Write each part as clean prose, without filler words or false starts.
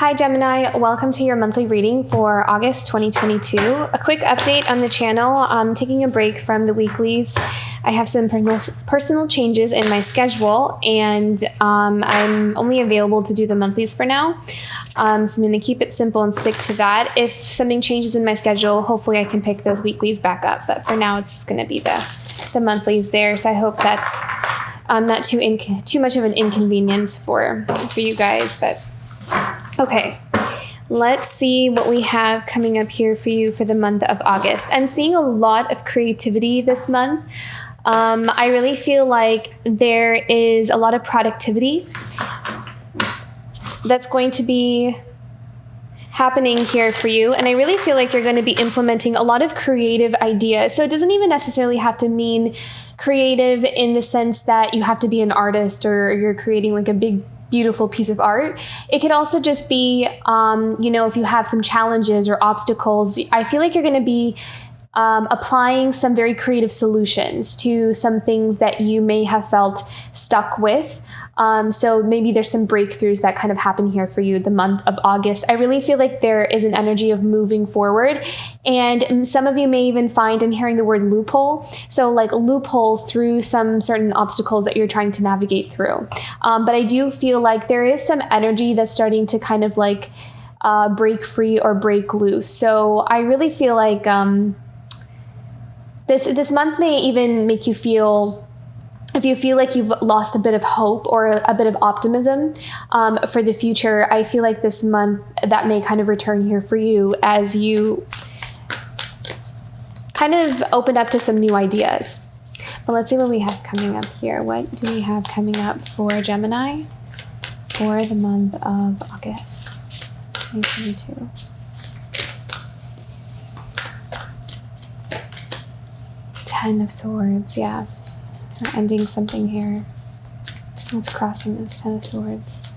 Hi Gemini, welcome to your monthly reading for August 2022. A quick update on the channel. I'm taking a break from the weeklies. I have some personal changes in my schedule and I'm only available to do the monthlies for now. So I'm going to keep it simple and stick to that. If something changes in my schedule, hopefully I can pick those weeklies back up. But for now, it's just going to be the monthlies there. So I hope that's not too much of an inconvenience for you guys, but okay, let's see what we have coming up here for you for the month of August. I'm seeing a lot of creativity this month. I really feel like there is a lot of productivity that's going to be happening here for you. And I really feel like you're going to be implementing a lot of creative ideas. So it doesn't even necessarily have to mean creative in the sense that you have to be an artist or you're creating like a big beautiful piece of art. It could also just be, if you have some challenges or obstacles, I feel like you're going to be applying some very creative solutions to some things that you may have felt stuck with. So maybe there's some breakthroughs that kind of happen here for you the month of August. I really feel like there is an energy of moving forward. And some of you may even find, I'm hearing the word loophole. So like loopholes through some certain obstacles that you're trying to navigate through. But I do feel like there is some energy that's starting to kind of like break free or break loose. So I really feel like this month may even make you feel, if you feel like you've lost a bit of hope or a bit of optimism for the future, I feel like this month that may kind of return here for you as you kind of open up to some new ideas. But let's see what we have coming up here. What do we have coming up for Gemini for the month of August 2022? Ten of Swords, yeah. We're ending something here. Let's crossing this Ten of Swords.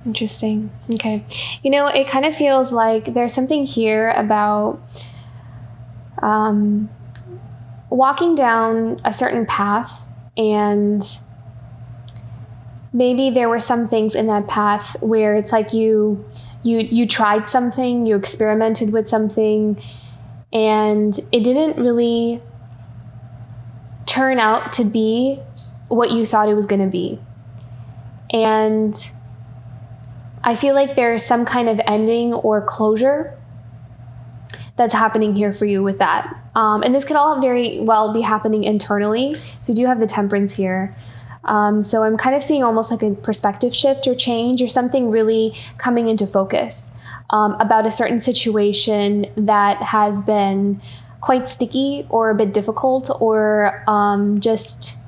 Interesting. Okay. It kind of feels like there's something here about walking down a certain path, and maybe there were some things in that path where it's like you tried something, you experimented with something, and it didn't really turn out to be what you thought it was going to be. And I feel like there's some kind of ending or closure that's happening here for you with that. And this could all very well be happening internally. So you do have the Temperance here. So I'm kind of seeing almost like a perspective shift or change or something really coming into focus about a certain situation that has been quite sticky or a bit difficult or just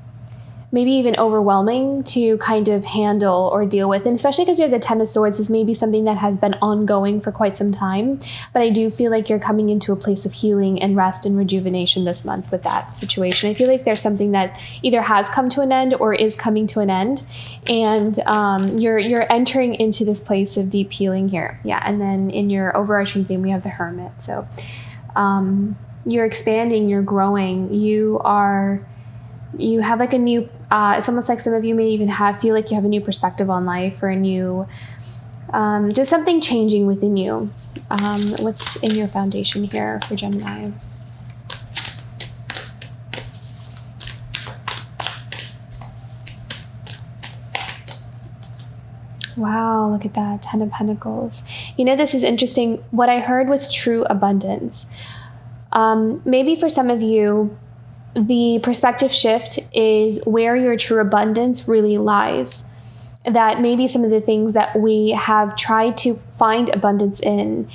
maybe even overwhelming to kind of handle or deal with. And especially because we have the Ten of Swords, this may be something that has been ongoing for quite some time. But I do feel like you're coming into a place of healing and rest and rejuvenation this month with that situation. I feel like there's something that either has come to an end or is coming to an end. And you're entering into this place of deep healing here. Yeah, and then in your overarching theme, we have the Hermit. So you're expanding, you're growing, you have like a new, it's almost like some of you may even feel like you have a new perspective on life or a new, just something changing within you. What's in your foundation here for Gemini? Wow, look at that, Ten of Pentacles. This is interesting. What I heard was true abundance. Maybe for some of you, the perspective shift is where your true abundance really lies. That maybe some of the things that we have tried to find abundance in,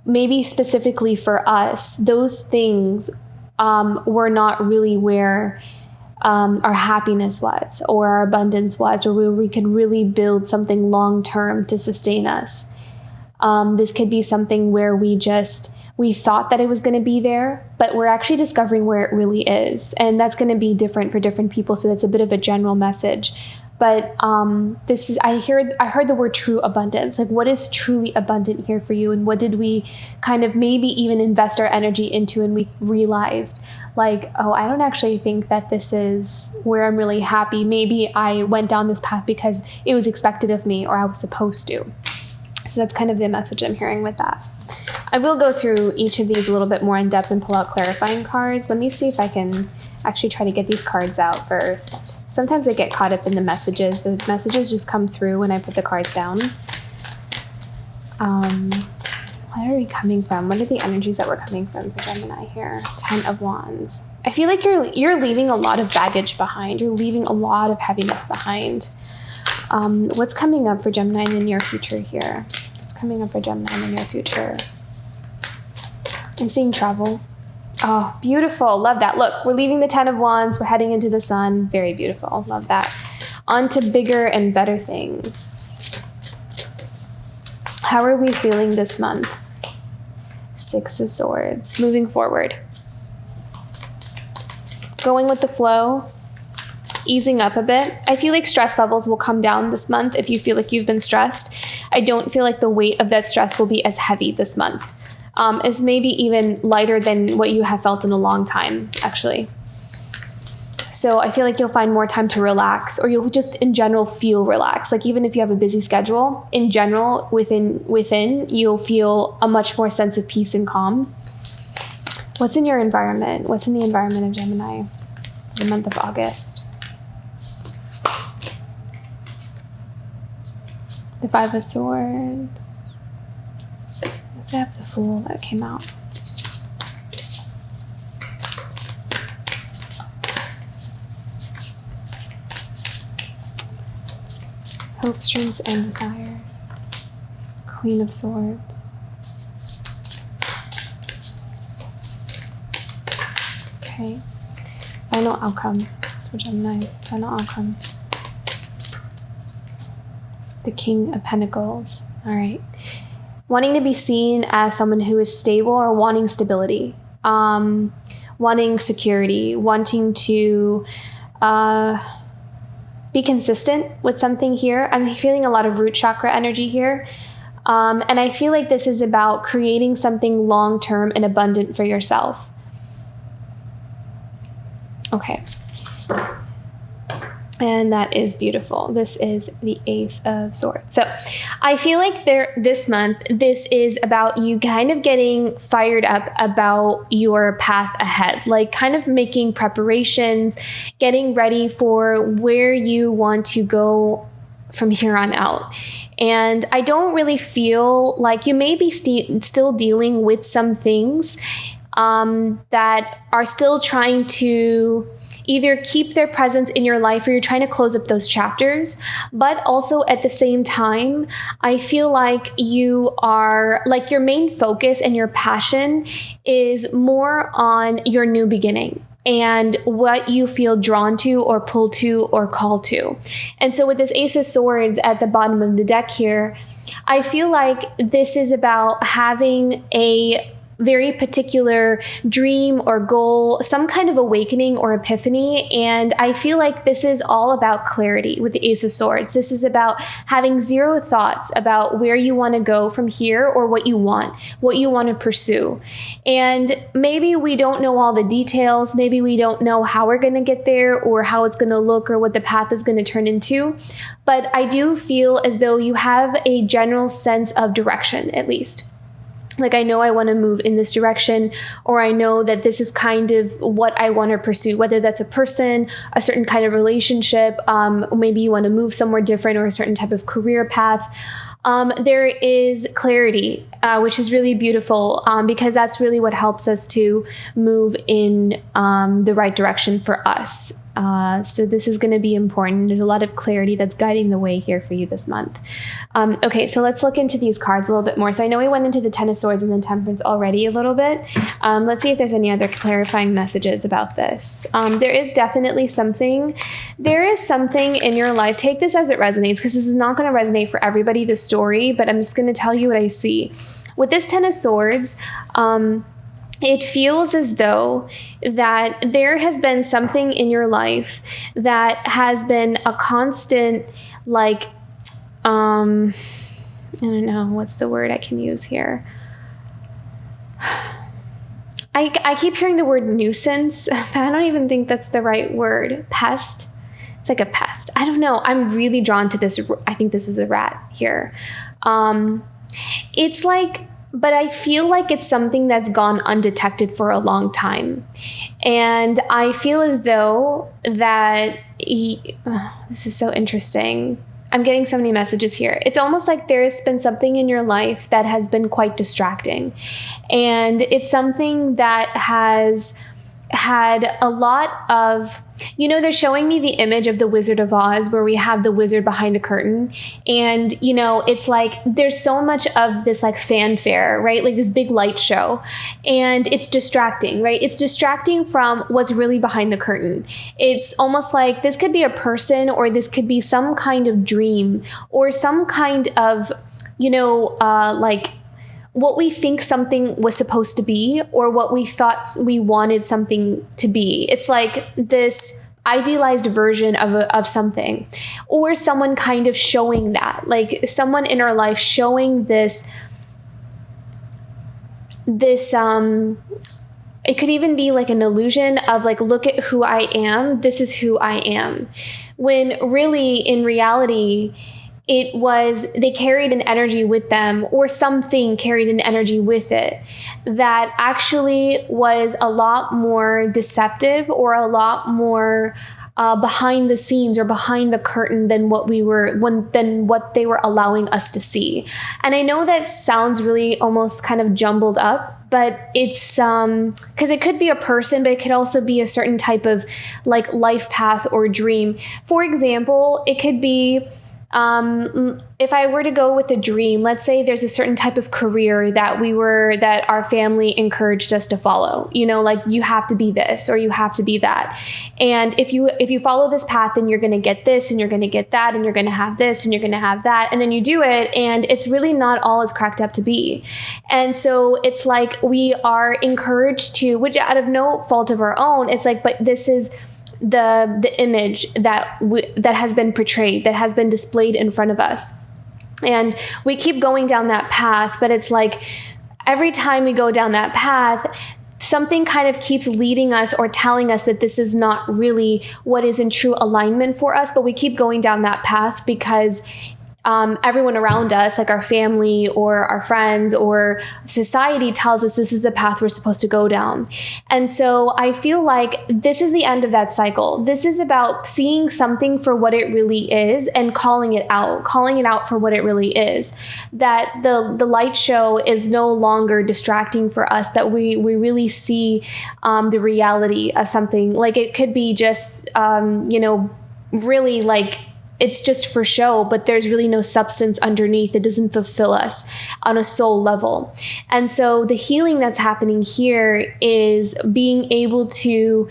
maybe specifically for us, those things were not really where our happiness was or our abundance was, or where we could really build something long-term to sustain us. This could be something where we thought that it was going to be there, but we're actually discovering where it really is. And that's going to be different for different people. So that's a bit of a general message. but I heard the word true abundance. Like, what is truly abundant here for you? And what did we kind of maybe even invest our energy into? And we realized, like, oh, I don't actually think that this is where I'm really happy. Maybe I went down this path because it was expected of me, or I was supposed to. So that's kind of the message I'm hearing with that. I will go through each of these a little bit more in depth and pull out clarifying cards. Let me see if I can actually try to get these cards out first. Sometimes I get caught up in the messages. The messages just come through when I put the cards down. Where are we coming from? What are the energies that we're coming from for Gemini here? 10 of Wands. I feel like you're leaving a lot of baggage behind. You're leaving a lot of heaviness behind. What's coming up for Gemini in the near future here? What's coming up for Gemini in the near future? I'm seeing travel. Oh, beautiful. Love that. Look, we're leaving the 10 of Wands. We're heading into the sun. Very beautiful. Love that. On to bigger and better things. How are we feeling this month? 6 of Swords. Moving forward. Going with the flow. Easing up a bit. I feel like stress levels will come down this month if you feel like you've been stressed. I don't feel like the weight of that stress will be as heavy this month. It's maybe even lighter than what you have felt in a long time, actually. So I feel like you'll find more time to relax, or you'll just in general feel relaxed. Like, even if you have a busy schedule, in general, within you'll feel a much more sense of peace and calm. What's in your environment? What's in the environment of Gemini for the month of August? The 5 of Swords. Let's have the Fool that came out. Hopes, dreams, and desires. Queen of Swords. Okay. Final outcome for Gemini. Final outcome. The King of Pentacles. All right. Wanting to be seen as someone who is stable, or wanting stability. Wanting security. Wanting to be consistent with something here. I'm feeling a lot of root chakra energy here. And I feel like this is about creating something long-term and abundant for yourself. Okay. And that is beautiful. This is the Ace of Swords. So I feel like this month, this is about you kind of getting fired up about your path ahead, like kind of making preparations, getting ready for where you want to go from here on out. And I don't really feel like you may be still dealing with some things that are still trying to either keep their presence in your life, or you're trying to close up those chapters. But also at the same time, I feel like you are, like, your main focus and your passion is more on your new beginning and what you feel drawn to or pulled to or called to. And so with this Ace of Swords at the bottom of the deck here, I feel like this is about having a very particular dream or goal, some kind of awakening or epiphany. And I feel like this is all about clarity with the Ace of Swords. This is about having zero thoughts about where you want to go from here, or what you want to pursue. And maybe we don't know all the details. Maybe we don't know how we're going to get there, or how it's going to look, or what the path is going to turn into. But I do feel as though you have a general sense of direction, at least. Like, I know I want to move in this direction, or I know that this is kind of what I want to pursue, whether that's a person, a certain kind of relationship, maybe you want to move somewhere different, or a certain type of career path. There is clarity, which is really beautiful, because that's really what helps us to move in the right direction for us. So this is going to be important. There's a lot of clarity that's guiding the way here for you this month. Okay, so let's look into these cards a little bit more. So I know we went into the 10 of Swords and the Temperance already a little bit. Let's see if there's any other clarifying messages about this. There is definitely something. There is something in your life. Take this as it resonates, because this is not going to resonate for everybody, the story, but I'm just going to tell you what I see. With this 10 of Swords, it feels as though that there has been something in your life that has been a constant, like, I don't know, what's the word I can use here? I keep hearing the word nuisance, but I don't even think that's the right word. Pest? It's like a pest. I don't know. I'm really drawn to this. I think this is a rat here. It's like, but I feel like it's something that's gone undetected for a long time. And I feel as though that, this is so interesting. I'm getting so many messages here. It's almost like there's been something in your life that has been quite distracting. And it's something that has had a lot of, they're showing me the image of the Wizard of Oz where we have the wizard behind a curtain. And, it's like there's so much of this like fanfare, right? Like this big light show. And it's distracting, right? It's distracting from what's really behind the curtain. It's almost like this could be a person, or this could be some kind of dream, or some kind of, like what we think something was supposed to be, or what we thought we wanted something to be. It's like this idealized version of something, or someone kind of showing that, like someone in our life showing this, it could even be like an illusion of like, look at who I am. This is who I am. When really in reality, it was, they carried an energy with them, or something carried an energy with it that actually was a lot more deceptive, or a lot more behind the scenes, or behind the curtain than what they were allowing us to see. And I know that sounds really almost kind of jumbled up, but it's because it could be a person, but it could also be a certain type of like life path or dream. For example, it could be, if I were to go with a dream, let's say there's a certain type of career that our family encouraged us to follow, like you have to be this, or you have to be that. And if you follow this path, then you're going to get this, and you're going to get that, and you're going to have this, and you're going to have that. And then you do it, and it's really not all it's cracked up to be. And so it's like we are encouraged to, which out of no fault of our own, it's like, but this is the image that has been portrayed, that has been displayed in front of us. And we keep going down that path, but it's like every time we go down that path, something kind of keeps leading us or telling us that this is not really what is in true alignment for us, but we keep going down that path because everyone around us, like our family or our friends or society, tells us this is the path we're supposed to go down. And so I feel like this is the end of that cycle. This is about seeing something for what it really is and calling it out for what it really is. That the light show is no longer distracting for us, that we really see the reality of something. Like it could be just, really like, it's just for show, but there's really no substance underneath. It doesn't fulfill us on a soul level. And so the healing that's happening here is being able to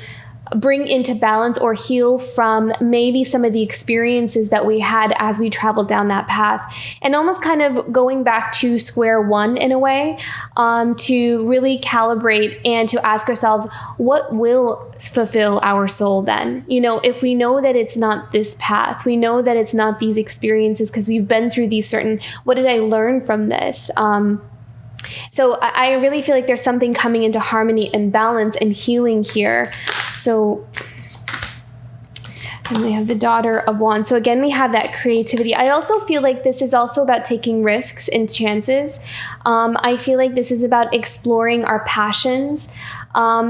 bring into balance or heal from maybe some of the experiences that we had as we traveled down that path, and almost kind of going back to square one in a way, to really calibrate and to ask ourselves, what will fulfill our soul then? If we know that it's not this path, we know that it's not these experiences because we've been through these certain, what did I learn from this? So I really feel like there's something coming into harmony and balance and healing here. So, and we have the Daughter of Wands. So again, we have that creativity. I also feel like this is also about taking risks and chances. I feel like this is about exploring our passions.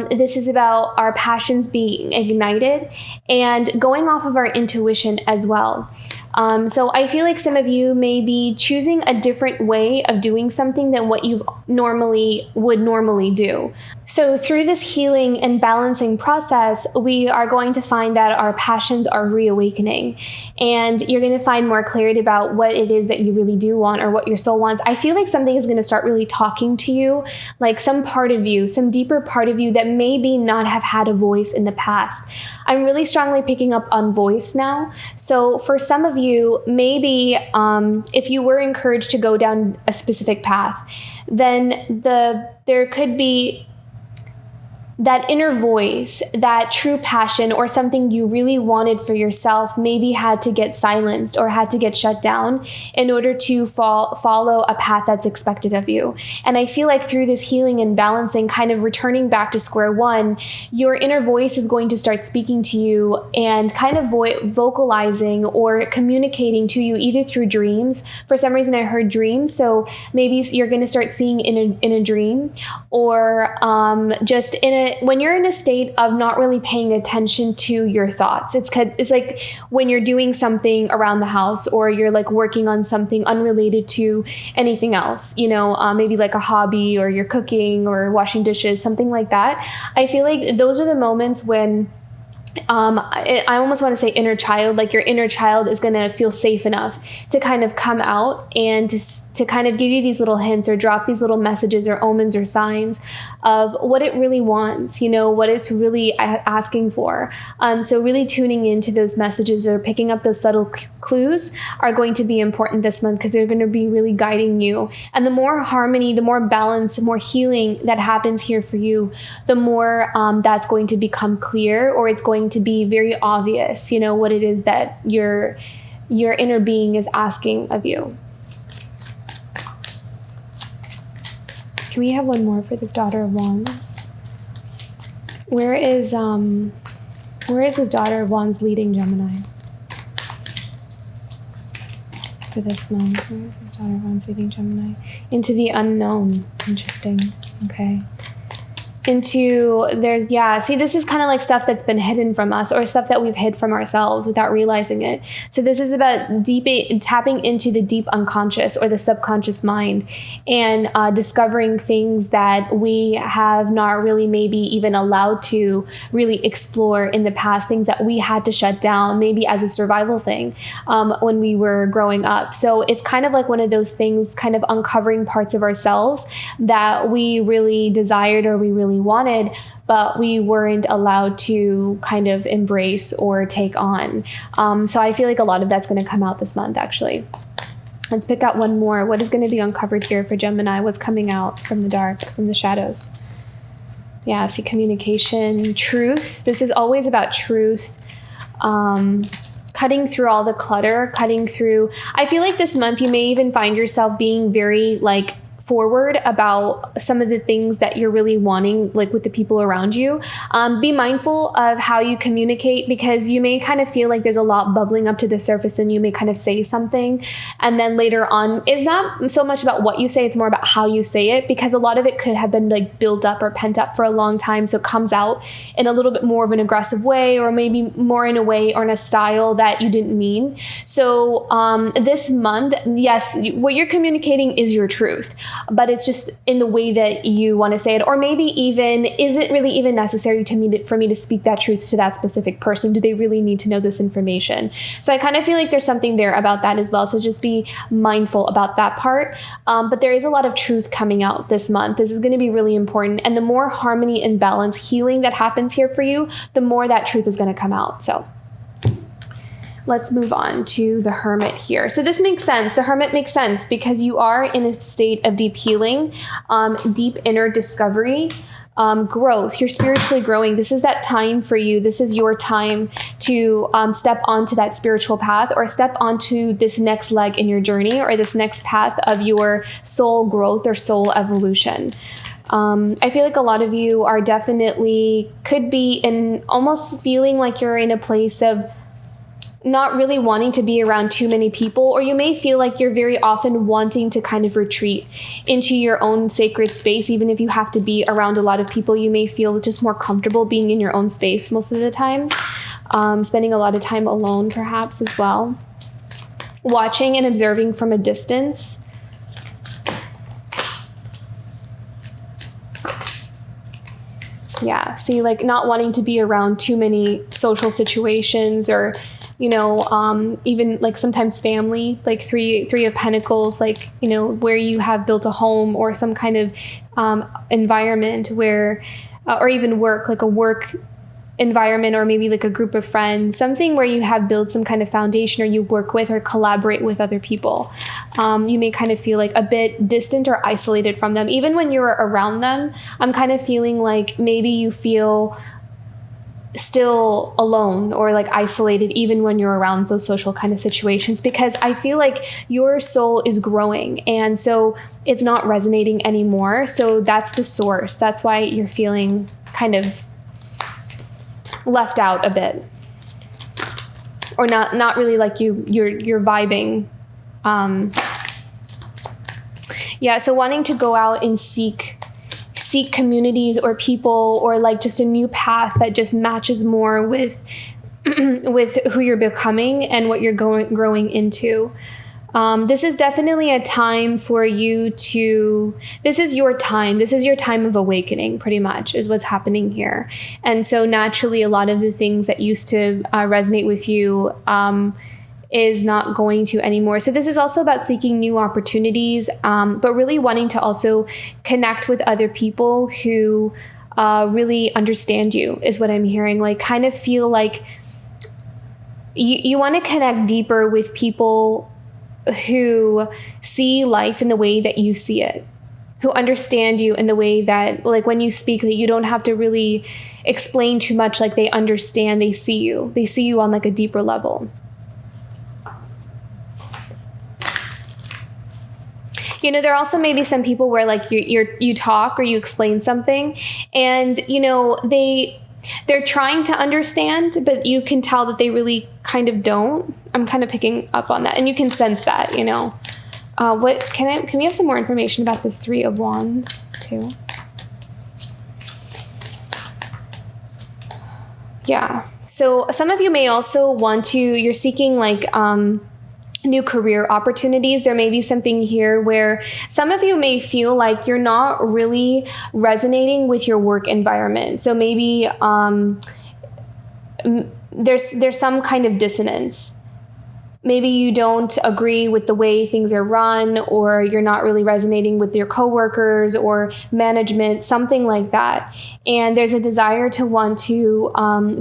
This is about our passions being ignited and going off of our intuition as well. So I feel like some of you may be choosing a different way of doing something than what you would normally do. So through this healing and balancing process, we are going to find that our passions are reawakening, and you're going to find more clarity about what it is that you really do want, or what your soul wants. I feel like something is going to start really talking to you, like some part of you, some deeper part of you that maybe not have had a voice in the past. I'm really strongly picking up on voice now. So for some of you, maybe if you were encouraged to go down a specific path, then there could be that inner voice, that true passion, or something you really wanted for yourself maybe had to get silenced or had to get shut down in order to follow a path that's expected of you. And I feel like through this healing and balancing, kind of returning back to square one, your inner voice is going to start speaking to you and kind of vocalizing or communicating to you either through dreams. For some reason I heard dreams, so maybe you're going to start seeing in a dream, or just when you're in a state of not really paying attention to your thoughts. It's like when you're doing something around the house, or you're like working on something unrelated to anything else, maybe like a hobby, or you're cooking or washing dishes, something like that. I feel like those are the moments when I almost want to say inner child, like your inner child is going to feel safe enough to kind of come out and to kind of give you these little hints or drop these little messages or omens or signs of what it really wants, what it's really asking for. So really tuning into those messages or picking up those subtle clues are going to be important this month, because they're going to be really guiding you. And the more harmony, the more balance, the more healing that happens here for you, the more that's going to become clear, or it's going to be very obvious, what it is that your inner being is asking of you. Can we have one more for this Daughter of Wands? Where is this Daughter of Wands leading Gemini for this month? Where is this Daughter of Wands leading Gemini? Into the unknown. Interesting. Okay. See, this is kind of like stuff that's been hidden from us, or stuff that we've hid from ourselves without realizing it. So this is about tapping into the deep unconscious or the subconscious mind, and discovering things that we have not really maybe even allowed to really explore in the past, things that we had to shut down maybe as a survival thing when we were growing up. So it's kind of like one of those things, kind of uncovering parts of ourselves that we really desired or we really wanted, but we weren't allowed to kind of embrace or take on. So I feel like a lot of that's going to come out this month, actually. Let's pick out one more. What is going to be uncovered here for Gemini? What's coming out from the dark, from the shadows? Yeah, see, communication, truth. This is always about truth. Cutting through all the clutter, I feel like this month you may even find yourself being very forward about some of the things that you're really wanting, like with the people around you. Be mindful of how you communicate, because you may kind of feel like there's a lot bubbling up to the surface, and you may kind of say something, and then later on, it's not so much about what you say, it's more about how you say it, because a lot of it could have been built up or pent up for a long time, so it comes out in a little bit more of an aggressive way, or maybe more in a way or in a style that you didn't mean. So this month, yes, what you're communicating is your truth, but it's just in the way that you want to say it. Or maybe even, is it really even necessary for me to speak that truth to that specific person? Do they really need to know this information? So I kind of feel like there's something there about that as well. So just be mindful about that part. But there is a lot of truth coming out this month. This is going to be really important. And the more harmony and balance, healing that happens here for you, the more that truth is going to come out. So let's move on to the Hermit here. So this makes sense. The Hermit makes sense because you are in a state of deep healing, deep inner discovery, growth. You're spiritually growing. This is that time for you. This is your time to step onto that spiritual path, or step onto this next leg in your journey, or this next path of your soul growth or soul evolution. I feel like a lot of you are definitely, could be in almost feeling like you're in a place of not really wanting to be around too many people, or you may feel like you're very often wanting to kind of retreat into your own sacred space. Even if you have to be around a lot of people, you may feel just more comfortable being in your own space most of the time, spending a lot of time alone perhaps as well, watching and observing from a distance. Yeah, see, not wanting to be around too many social situations, or even sometimes family, three of Pentacles, where you have built a home or some kind of environment where, or even work, a work environment, or maybe a group of friends, something where you have built some kind of foundation, or you work with or collaborate with other people. You may kind of feel like a bit distant or isolated from them. Even when you're around them, I'm kind of feeling like maybe you feel still alone or like isolated even when you're around those social kind of situations, because I feel like your soul is growing and so it's not resonating anymore. So that's the source. That's why you're feeling kind of left out a bit, or not really like you're vibing. Yeah, so wanting to go out and seek communities or people, or like just a new path that just matches more with with who you're becoming and what you're growing into. This is definitely a time for you to, this is your time of awakening, pretty much is what's happening here. And so naturally a lot of the things that used to resonate with you is not going to anymore. So this is also about seeking new opportunities, but really wanting to also connect with other people who really understand you is what I'm hearing. Like kind of feel like you want to connect deeper with people who see life in the way that you see it, who understand you in the way that, like when you speak, that you don't have to really explain too much. Like they understand, they see you on like a deeper level. You know, there also may be some people where like you talk or you explain something and, you know, they're trying to understand, but you can tell that they really kind of don't. I'm kind of picking up on that, and you can sense that, you know. What can we have some more information about this Three of Wands too? Yeah. So some of you may also want to, you're seeking like new career opportunities. There may be something here where some of you may feel like you're not really resonating with your work environment. So maybe there's some kind of dissonance. Maybe you don't agree with the way things are run, or you're not really resonating with your coworkers or management, something like that. And there's a desire to want to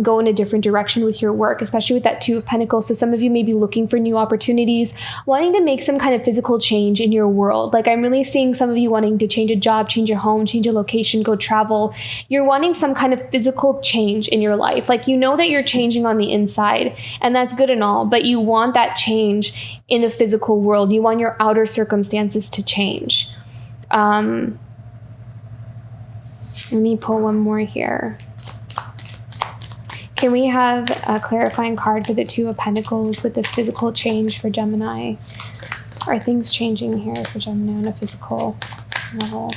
go in a different direction with your work, especially with that Two of Pentacles. So some of you may be looking for new opportunities, wanting to make some kind of physical change in your world. Like I'm really seeing some of you wanting to change a job, change your home, change a location, go travel. You're wanting some kind of physical change in your life. Like you know that you're changing on the inside, and that's good and all, but you want that change in the physical world. You want your outer circumstances to change. Let me pull one more here. Can we have a clarifying card for the Two of Pentacles with this physical change for Gemini? Are things changing here for Gemini on a physical level?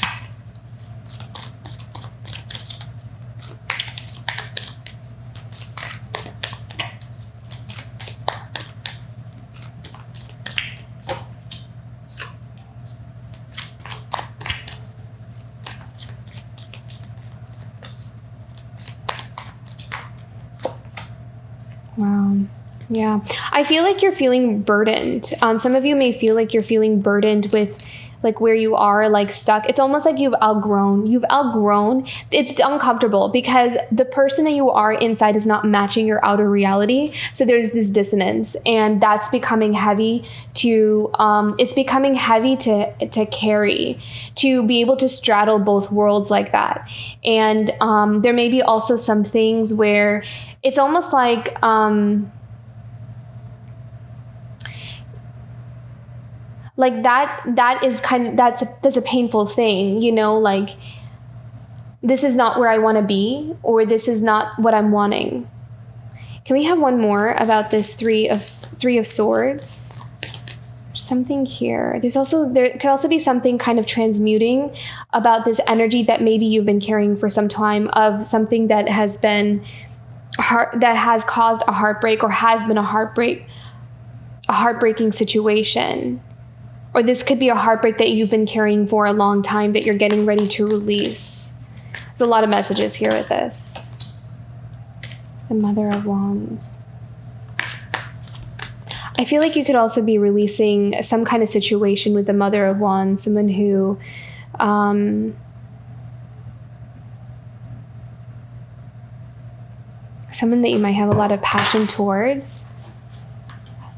Wow. Yeah. I feel like you're feeling burdened. Some of you may feel like you're feeling burdened with like where you are, like stuck. It's almost like you've outgrown. It's uncomfortable because the person that you are inside is not matching your outer reality. So there's this dissonance, and that's becoming heavy to, to carry, to be able to straddle both worlds like that. And there may be also some things where it's almost like, that is kind of, that's a painful thing, you know, like this is not where I want to be, or this is not what I'm wanting. Can we have one more about this Three of Swords? There's something here. There could also be something kind of transmuting about this energy that maybe you've been carrying for some time, of something that has been that has caused a heartbreak, or has been a heartbreaking situation. Or this could be a heartbreak that you've been carrying for a long time that you're getting ready to release. There's a lot of messages here with this. The Mother of Wands. I feel like you could also be releasing some kind of situation with the Mother of Wands, someone who someone that you might have a lot of passion towards.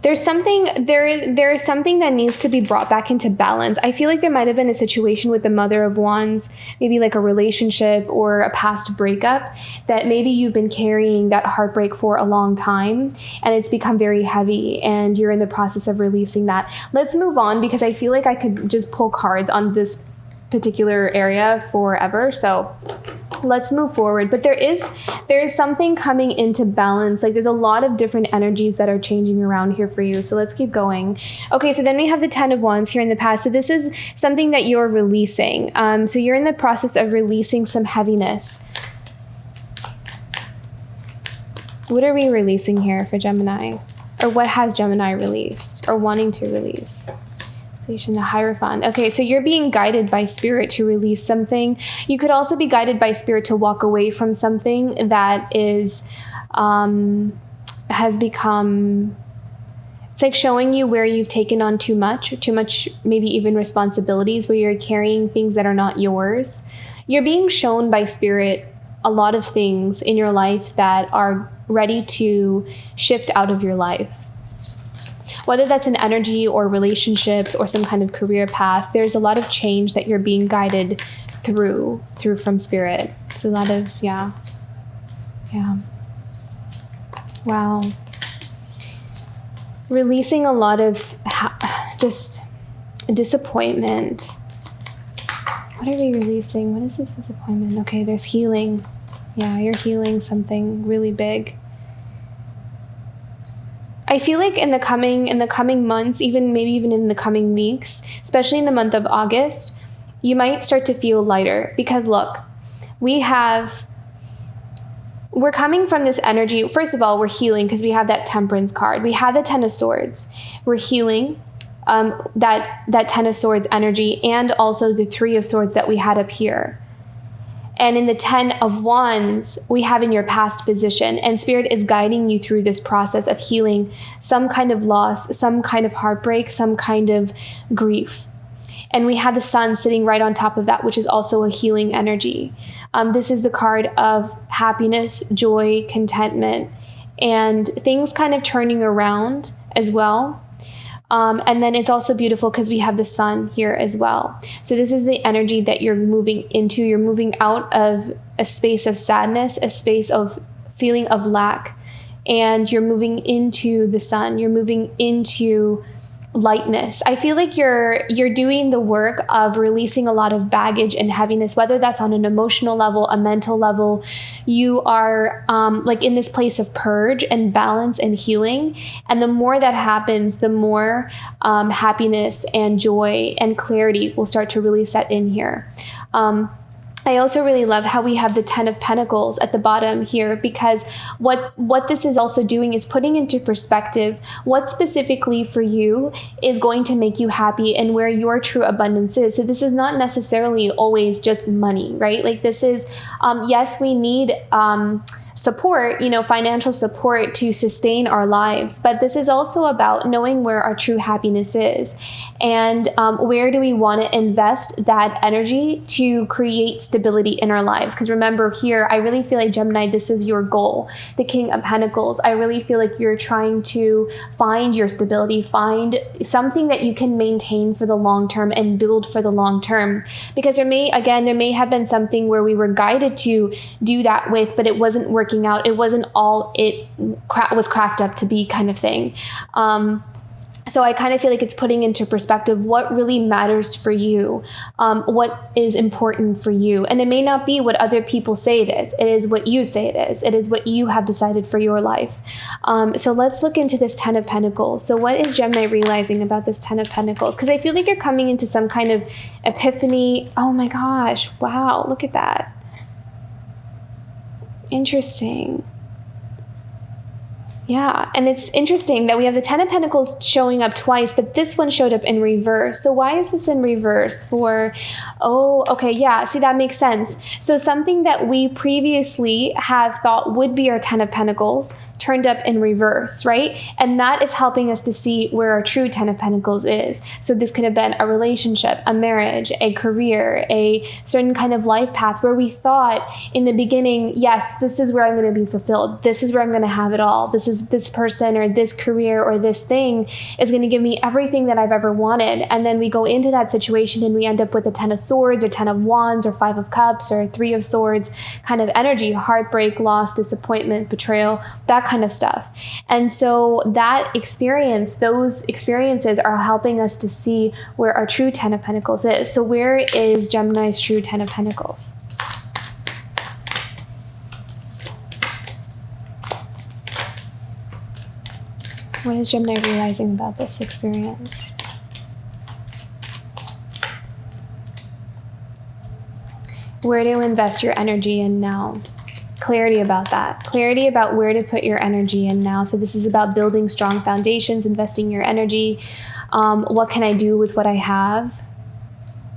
There's something there is something that needs to be brought back into balance. I feel like there might have been a situation with the Mother of Wands, maybe like a relationship or a past breakup, that maybe you've been carrying that heartbreak for a long time and it's become very heavy and you're in the process of releasing that. Let's move on, because I feel like I could just pull cards on this particular area forever. So let's move forward. But there is something coming into balance. Like there's a lot of different energies that are changing around here for you. So let's keep going. Okay, so then we have the 10 of Wands here in the past. So this is something that you're releasing. So you're in the process of releasing some heaviness. What are we releasing here for Gemini? Or what has Gemini released or wanting to release? The Hierophant. Okay, so you're being guided by spirit to release something. You could also be guided by spirit to walk away from something that is has become, it's like showing you where you've taken on too much, maybe even responsibilities, where you're carrying things that are not yours. You're being shown by spirit a lot of things in your life that are ready to shift out of your life. Whether that's an energy or relationships or some kind of career path, there's a lot of change that you're being guided through from spirit. So a lot of, yeah. Wow. Releasing a lot of just disappointment. What are we releasing? What is this disappointment? Okay, there's healing. Yeah, you're healing something really big. I feel like in the coming months, maybe even in the coming weeks, especially in the month of August, you might start to feel lighter, because look, we're coming from this energy. First of all, we're healing because we have that Temperance card. We have the 10 of Swords. We're healing that 10 of Swords energy, and also the 3 of Swords that we had up here. And in the 10 of Wands, we have in your past position, and spirit is guiding you through this process of healing some kind of loss, some kind of heartbreak, some kind of grief. And we have the Sun sitting right on top of that, which is also a healing energy. This is the card of happiness, joy, contentment, and things kind of turning around as well. And then it's also beautiful because we have the Sun here as well. So this is the energy that you're moving into. You're moving out of a space of sadness, a space of feeling of lack, and you're moving into the Sun. You're moving into lightness. I feel like you're doing the work of releasing a lot of baggage and heaviness, whether that's on an emotional level, a mental level. You are like in this place of purge and balance and healing. And the more that happens, the more happiness and joy and clarity will start to really set in here. I also really love how we have the 10 of Pentacles at the bottom here, because what this is also doing is putting into perspective what specifically for you is going to make you happy and where your true abundance is. So this is not necessarily always just money, right? Like this is, yes, we need support, financial support to sustain our lives. But this is also about knowing where our true happiness is, and where do we want to invest that energy to create stability in our lives. Because remember here, I really feel like Gemini, this is your goal, the King of Pentacles. I really feel like you're trying to find your stability, find something that you can maintain for the long term and build for the long term. Because there may have been something where we were guided to do that with, but it wasn't working out. It wasn't all it was cracked up to be, kind of thing. So I kind of feel like it's putting into perspective what really matters for you, what is important for you. And it may not be what other people say it is. It is what you say it is. It is what you have decided for your life. So let's look into this 10 of Pentacles. So what is Gemini realizing about this 10 of Pentacles? Because I feel like you're coming into some kind of epiphany. Oh my gosh. Wow. Look at that. Interesting. Yeah, and it's interesting that we have the 10 of Pentacles showing up twice, but this one showed up in reverse. So why is this in reverse for, okay, yeah, see, that makes sense. So something that we previously have thought would be our 10 of Pentacles turned up in reverse, right? And that is helping us to see where our true 10 of Pentacles is. So this could have been a relationship, a marriage, a career, a certain kind of life path where we thought in the beginning, yes, this is where I'm going to be fulfilled. This is where I'm going to have it all. This person or this career or this thing is going to give me everything that I've ever wanted. And then we go into that situation and we end up with a 10 of Swords or 10 of Wands or 5 of Cups or 3 of Swords kind of energy, heartbreak, loss, disappointment, betrayal, that kind of stuff. And so that experience, those experiences are helping us to see where our true 10 of Pentacles is. So where is Gemini's true 10 of Pentacles? What is Gemini realizing about this experience? Where to invest your energy in now? Clarity about that. Clarity about where to put your energy in now. So this is about building strong foundations, investing your energy. What can I do with what I have?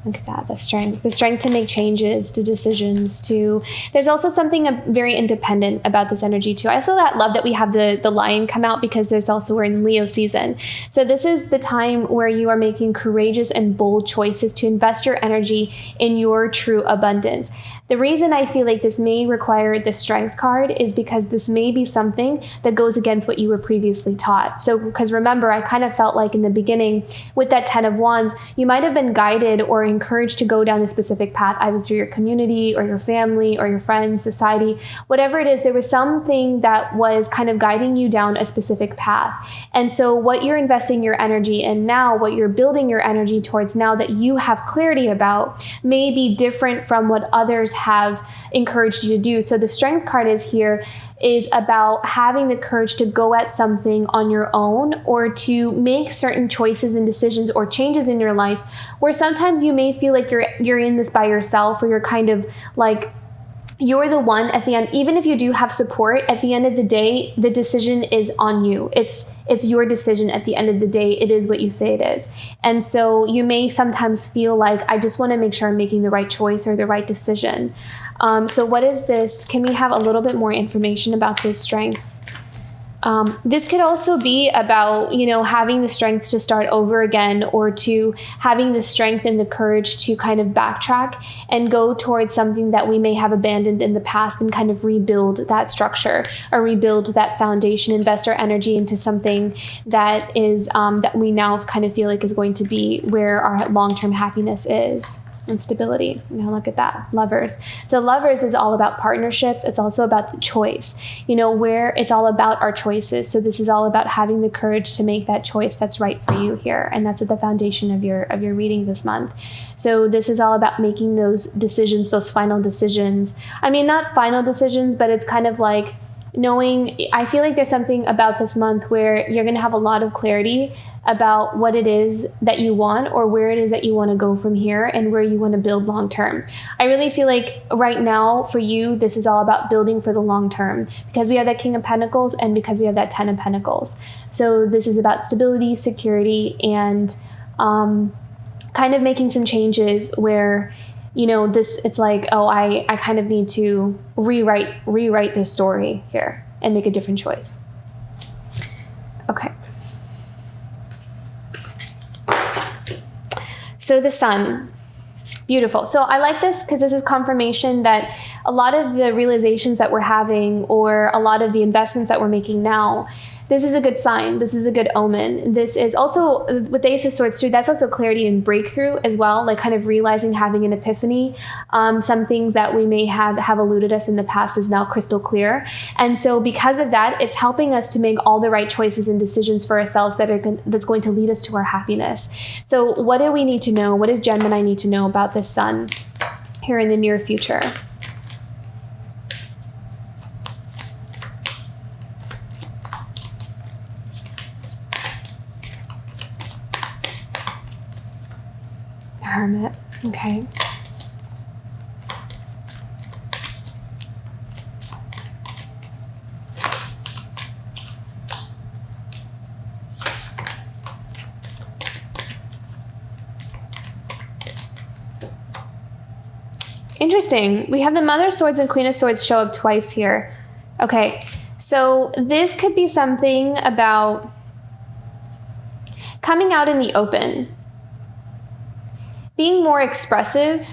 Look at that, the strength to make changes, to decisions, to, there's also something very independent about this energy too. I also love that we have the lion come out because there's also, we're in Leo season. So this is the time where you are making courageous and bold choices to invest your energy in your true abundance. The reason I feel like this may require the strength card is because this may be something that goes against what you were previously taught. So, because remember, I kind of felt like in the beginning with that 10 of Wands, you might have been guided or encouraged to go down a specific path, either through your community or your family or your friends, society, whatever it is, there was something that was kind of guiding you down a specific path. And so what you're investing your energy in now, what you're building your energy towards now that you have clarity about may be different from what others have encouraged you to do. So the strength card is about having the courage to go at something on your own or to make certain choices and decisions or changes in your life where sometimes you may feel like you're in this by yourself, or you're kind of like you're the one at the end. Even if you do have support, at the end of the day, the decision is on you. It's your decision at the end of the day. It is what you say it is. And so you may sometimes feel like, I just want to make sure I'm making the right choice or the right decision. So what is this? Can we have a little bit more information about this strength? This could also be about, having the strength to start over again, or to having the strength and the courage to kind of backtrack and go towards something that we may have abandoned in the past and kind of rebuild that structure or rebuild that foundation, invest our energy into something that is, that we now kind of feel like is going to be where our long-term happiness is. And stability. Now look at that, Lovers. So Lovers is all about partnerships. It's also about the choice, where it's all about our choices. So this is all about having the courage to make that choice that's right for you here. And that's at the foundation of your reading this month. So this is all about making those decisions, those final decisions. I mean, not final decisions, but it's kind of like knowing, I feel like there's something about this month where you're going to have a lot of clarity about what it is that you want, or where it is that you want to go from here, and where you want to build long term. I really feel like right now for you, this is all about building for the long term, because we have that King of Pentacles and because we have that 10 of Pentacles. So this is about stability, security, and kind of making some changes where it's like, I kind of need to rewrite this story here and make a different choice. Okay. So the Sun, beautiful. So I like this because this is confirmation that a lot of the realizations that we're having, or a lot of the investments that we're making now, this is a good sign. This is a good omen. This is also, with the Ace of Swords too, that's also clarity and breakthrough as well, like kind of realizing, having an epiphany. Some things that we may have eluded us in the past is now crystal clear. And so because of that, it's helping us to make all the right choices and decisions for ourselves that's going to lead us to our happiness. So what do we need to know? What does Gemini need to know about this Sun here in the near future? Hermit. Okay. Interesting. We have the Mother of Swords and Queen of Swords show up twice here. Okay. So this could be something about coming out in the open, being more expressive,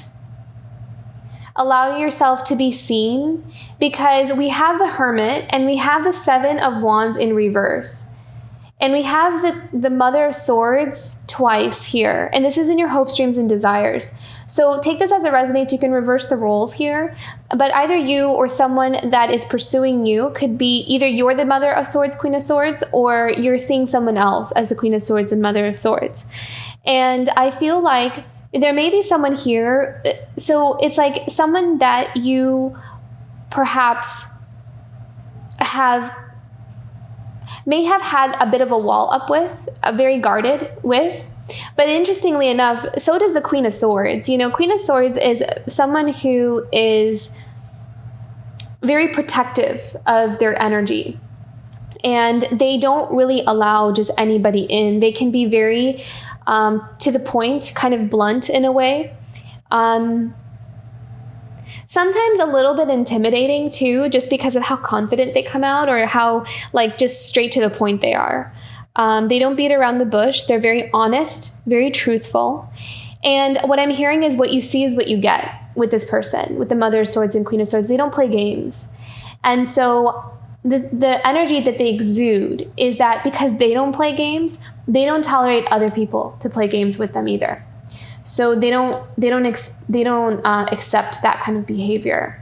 allow yourself to be seen, because we have the Hermit and we have the Seven of Wands in reverse. And we have the Mother of Swords twice here. And this is in your hopes, dreams, and desires. So take this as it resonates. You can reverse the roles here. But either you or someone that is pursuing you could be either you're the Mother of Swords, Queen of Swords, or you're seeing someone else as the Queen of Swords and Mother of Swords. And I feel like there may be someone here. So it's like someone that you perhaps may have had a bit of a wall up with, very guarded with. But interestingly enough, so does the Queen of Swords. You know, Queen of Swords is someone who is very protective of their energy. And they don't really allow just anybody in. They can be very to the point, kind of blunt in a way. Sometimes a little bit intimidating too, just because of how confident they come out, or how like just straight to the point they are. They don't beat around the bush. They're very honest, very truthful. And what I'm hearing is what you see is what you get with this person, with the Mother of Swords and Queen of Swords. They don't play games. And so the energy that they exude is that because they don't play games, they don't tolerate other people to play games with them either. So they don't accept that kind of behavior.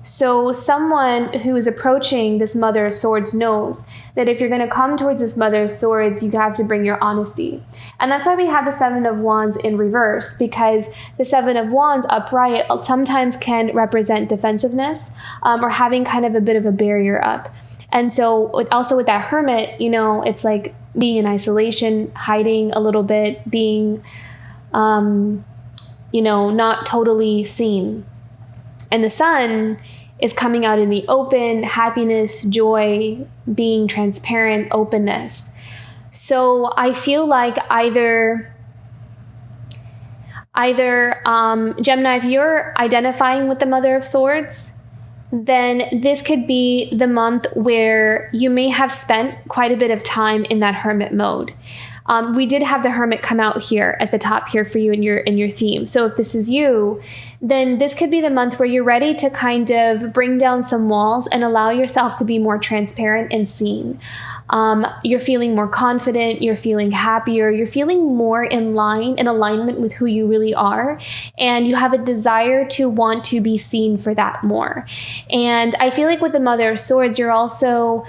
So someone who is approaching this Mother of Swords knows that if you're going to come towards this Mother of Swords, you have to bring your honesty. And that's why we have the Seven of Wands in reverse, because the Seven of Wands upright sometimes can represent defensiveness, or having kind of a bit of a barrier up. And so also with that Hermit, you know, it's like being in isolation, hiding a little bit, being, you know, not totally seen. And the Sun is coming out in the open, happiness, joy, being transparent, openness. So I feel like either Gemini, if you're identifying with the Mother of Swords, then this could be the month where you may have spent quite a bit of time in that Hermit mode. We did have the Hermit come out here at the top here for you in your theme. So if this is you, then this could be the month where you're ready to kind of bring down some walls and allow yourself to be more transparent and seen. You're feeling more confident, you're feeling happier, you're feeling more in alignment with who you really are. And you have a desire to want to be seen for that more. And I feel like with the Mother of Swords, you're also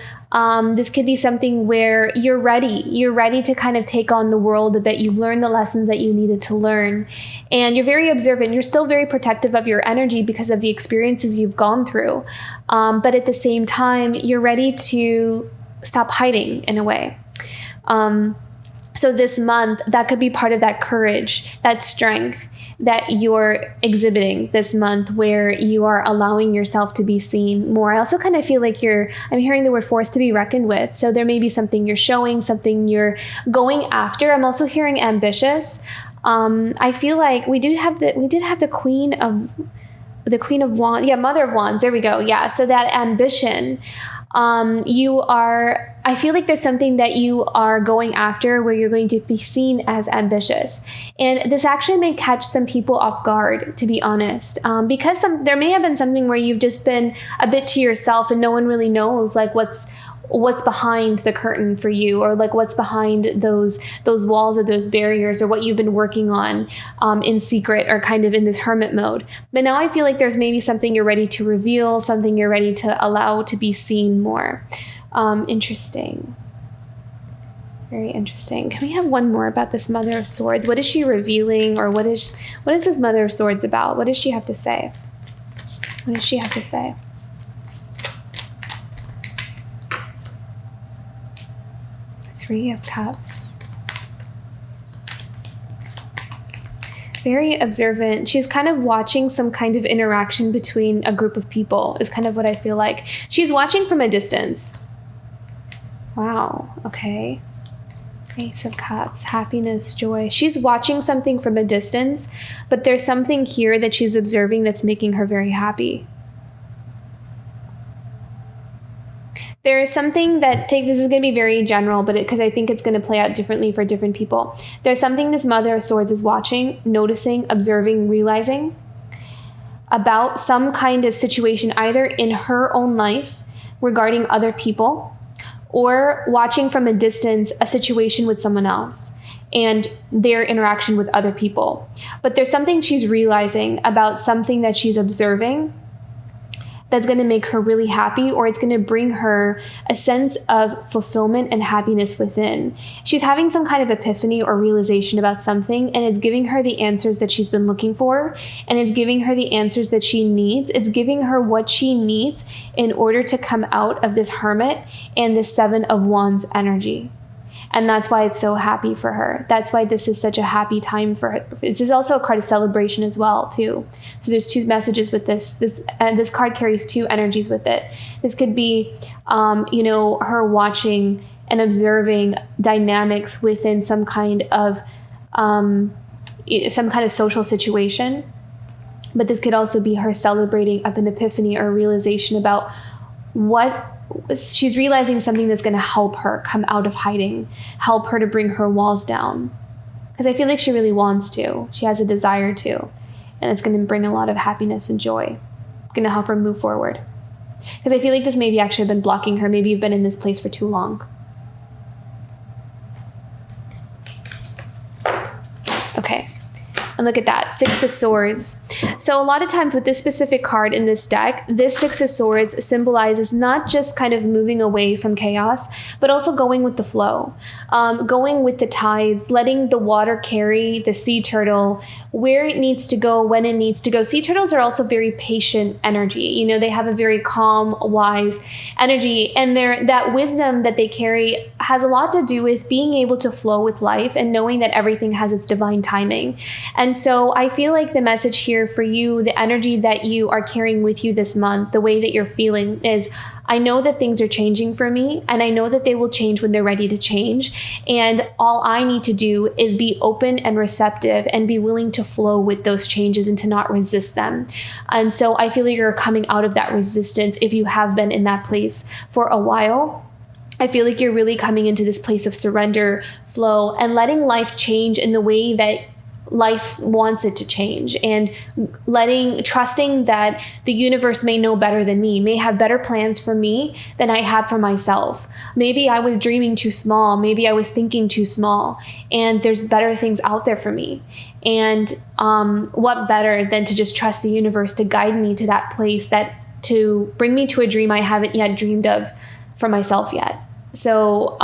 this could be something where you're ready to kind of take on the world a bit. You've learned the lessons that you needed to learn, and you're very observant. You're still very protective of your energy because of the experiences you've gone through. But at the same time, you're ready to stop hiding in a way. So this month, that could be part of that courage, that strength that you're exhibiting this month, where you are allowing yourself to be seen more. I also kind of feel like I'm hearing the word force to be reckoned with. So there may be something you're showing, something you're going after. I'm also hearing ambitious. I feel like we did have the Queen of Wands. Yeah, Mother of Wands. There we go. Yeah. So that ambition. I feel like there's something that you are going after where you're going to be seen as ambitious. And this actually may catch some people off guard, to be honest, because there may have been something where you've just been a bit to yourself and no one really knows like what's behind the curtain for you, or like what's behind those walls or those barriers, or what you've been working on in secret, or kind of in this hermit mode. But now I feel like there's maybe something you're ready to reveal, something you're ready to allow to be seen more. Interesting. Very interesting. Can we have one more about this Mother of Swords? What is she revealing, or what is this Mother of Swords about? What does she have to say? What does she have to say? Three of Cups. Very observant. She's kind of watching some kind of interaction between a group of people, is kind of what I feel like. She's watching from a distance. Wow. Okay. Ace of Cups, happiness, joy. She's watching something from a distance, but there's something here that she's observing that's making her very happy. There is something that this is going to be very general, but because I think it's going to play out differently for different people. There's something this Mother of Swords is watching, noticing, observing, realizing about some kind of situation, either in her own life regarding other people, or watching from a distance a situation with someone else and their interaction with other people. But there's something she's realizing about something that she's observing that's going to make her really happy, or it's going to bring her a sense of fulfillment and happiness within. She's having some kind of epiphany or realization about something, and it's giving her the answers that she's been looking for, and it's giving her the answers that she needs. It's giving her what she needs in order to come out of this Hermit and this Seven of Wands energy. And that's why it's so happy for her. That's why this is such a happy time for her. This is also a card of celebration as well, too. So there's two messages with this. This card carries two energies with it. This could be, her watching and observing dynamics within some kind of social situation. But this could also be her celebrating up an epiphany or realization about what she's realizing, something that's going to help her come out of hiding, help her to bring her walls down. Because I feel like she really wants to. She has a desire to. And it's going to bring a lot of happiness and joy. It's going to help her move forward. Because I feel like this maybe actually been blocking her. Maybe you've been in this place for too long. Okay. And look at that, Six of Swords. So a lot of times with this specific card in this deck, this Six of Swords symbolizes not just kind of moving away from chaos, but also going with the flow, going with the tides, letting the water carry the sea turtle where it needs to go, when it needs to go. Sea turtles are also very patient energy. They have a very calm, wise energy, and that wisdom that they carry has a lot to do with being able to flow with life and knowing that everything has its divine timing. And so I feel like the message here for you, the energy that you are carrying with you this month, the way that you're feeling is, I know that things are changing for me, and I know that they will change when they're ready to change. And all I need to do is be open and receptive and be willing to flow with those changes and to not resist them. And so I feel like you're coming out of that resistance if you have been in that place for a while. I feel like you're really coming into this place of surrender, flow, and letting life change in the way that life wants it to change, and trusting that the universe may know better than me, may have better plans for me than I had for myself. Maybe I was dreaming too small. Maybe I was thinking too small, and there's better things out there for me. And what better than to just trust the universe to guide me to that place, to bring me to a dream I haven't yet dreamed of for myself yet. So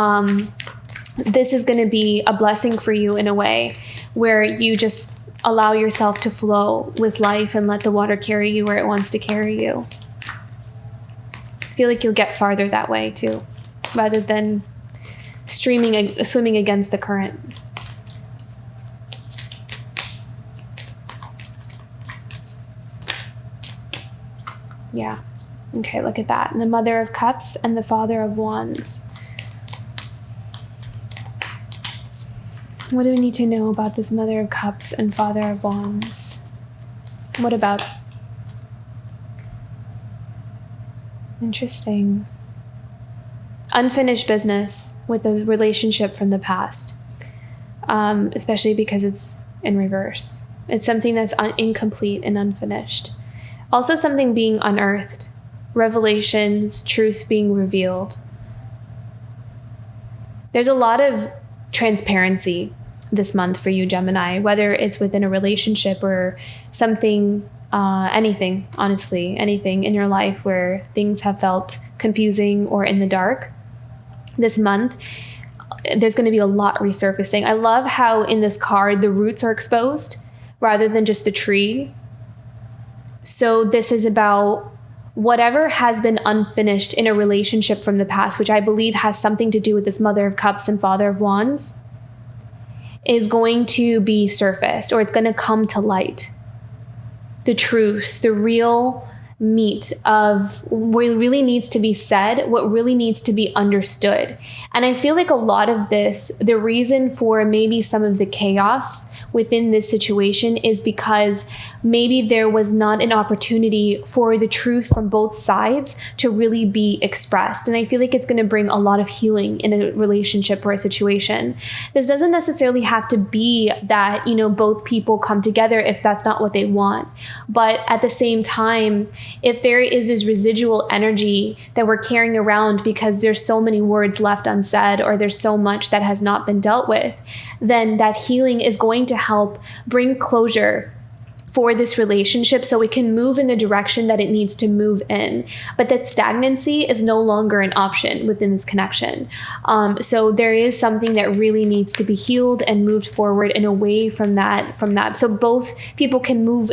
this is going to be a blessing for you in a way where you just allow yourself to flow with life and let the water carry you where it wants to carry you. I feel like you'll get farther that way too, rather than swimming against the current. Yeah. Okay, look at that. And the Mother of Cups and the Father of Wands. What do we need to know about this Mother of Cups and Father of Wands? What about? Interesting. Unfinished business with a relationship from the past, especially because it's in reverse. It's something that's incomplete and unfinished. Also something being unearthed. Revelations, truth being revealed. There's a lot of transparency this month for you, Gemini, whether it's within a relationship or something, anything, honestly, anything in your life where things have felt confusing or in the dark. This month, there's going to be a lot resurfacing. I love how in this card, the roots are exposed rather than just the tree. So this is about whatever has been unfinished in a relationship from the past, which I believe has something to do with this Mother of Cups and Father of Wands, is going to be surfaced, or it's going to come to light. The truth, the real meet of what really needs to be said, what really needs to be understood. And I feel like a lot of this, the reason for maybe some of the chaos within this situation is because maybe there was not an opportunity for the truth from both sides to really be expressed. And I feel like it's going to bring a lot of healing in a relationship or a situation. This doesn't necessarily have to be that, both people come together if that's not what they want. But at the same time, if there is this residual energy that we're carrying around because there's so many words left unsaid or there's so much that has not been dealt with, then that healing is going to help bring closure for this relationship so it can move in the direction that it needs to move in. But that stagnancy is no longer an option within this connection. So there is something that really needs to be healed and moved forward and away from that. So both people can move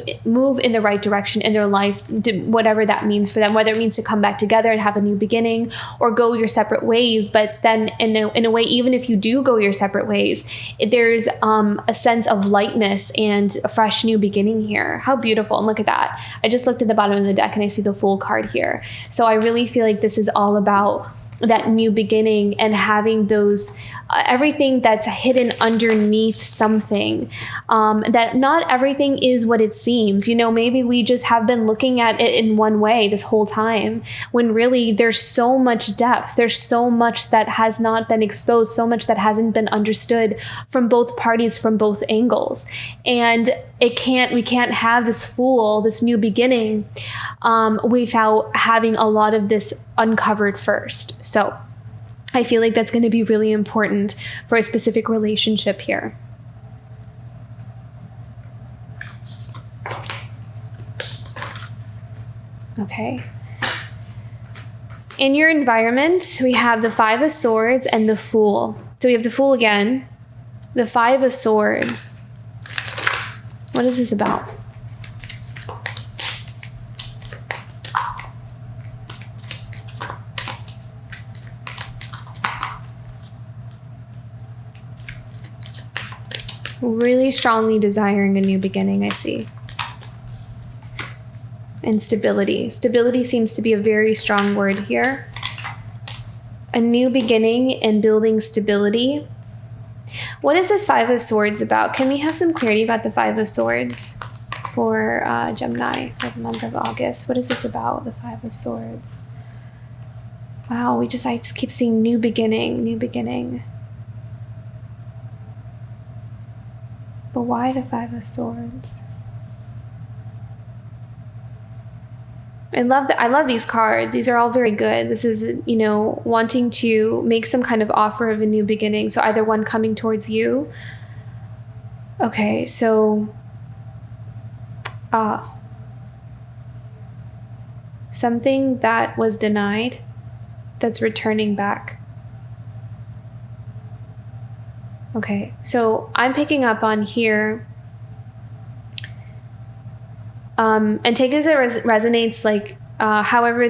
in the right direction in their life, whatever that means for them, whether it means to come back together and have a new beginning or go your separate ways. But then in a way, even if you do go your separate ways, there's a sense of lightness and a fresh new beginning here. How beautiful. And look at that. I just looked at the bottom of the deck and I see the Fool card here. So I really feel like this is all about that new beginning and having those everything that's hidden underneath something, that not everything is what it seems. Maybe we just have been looking at it in one way this whole time, when really there's so much depth. There's so much that has not been exposed, so much that hasn't been understood from both parties, from both angles. And we can't have this Fool, this new beginning, without having a lot of this uncovered first. So I feel like that's going to be really important for a specific relationship here. Okay. In your environment, we have the Five of Swords and the Fool. So we have the Fool again, the Five of Swords. What is this about? Really strongly desiring a new beginning, I see. And stability. Stability seems to be a very strong word here. A new beginning and building stability. What is this Five of Swords about? Can we have some clarity about the Five of Swords for Gemini for the month of August? What is this about, the Five of Swords? Wow, I just keep seeing new beginning, new beginning. But why the Five of Swords? I love these cards. These are all very good. This is, wanting to make some kind of offer of a new beginning. So either one coming towards you. Okay, so something that was denied that's returning back. Okay, so I'm picking up on here, and take this as it resonates, like however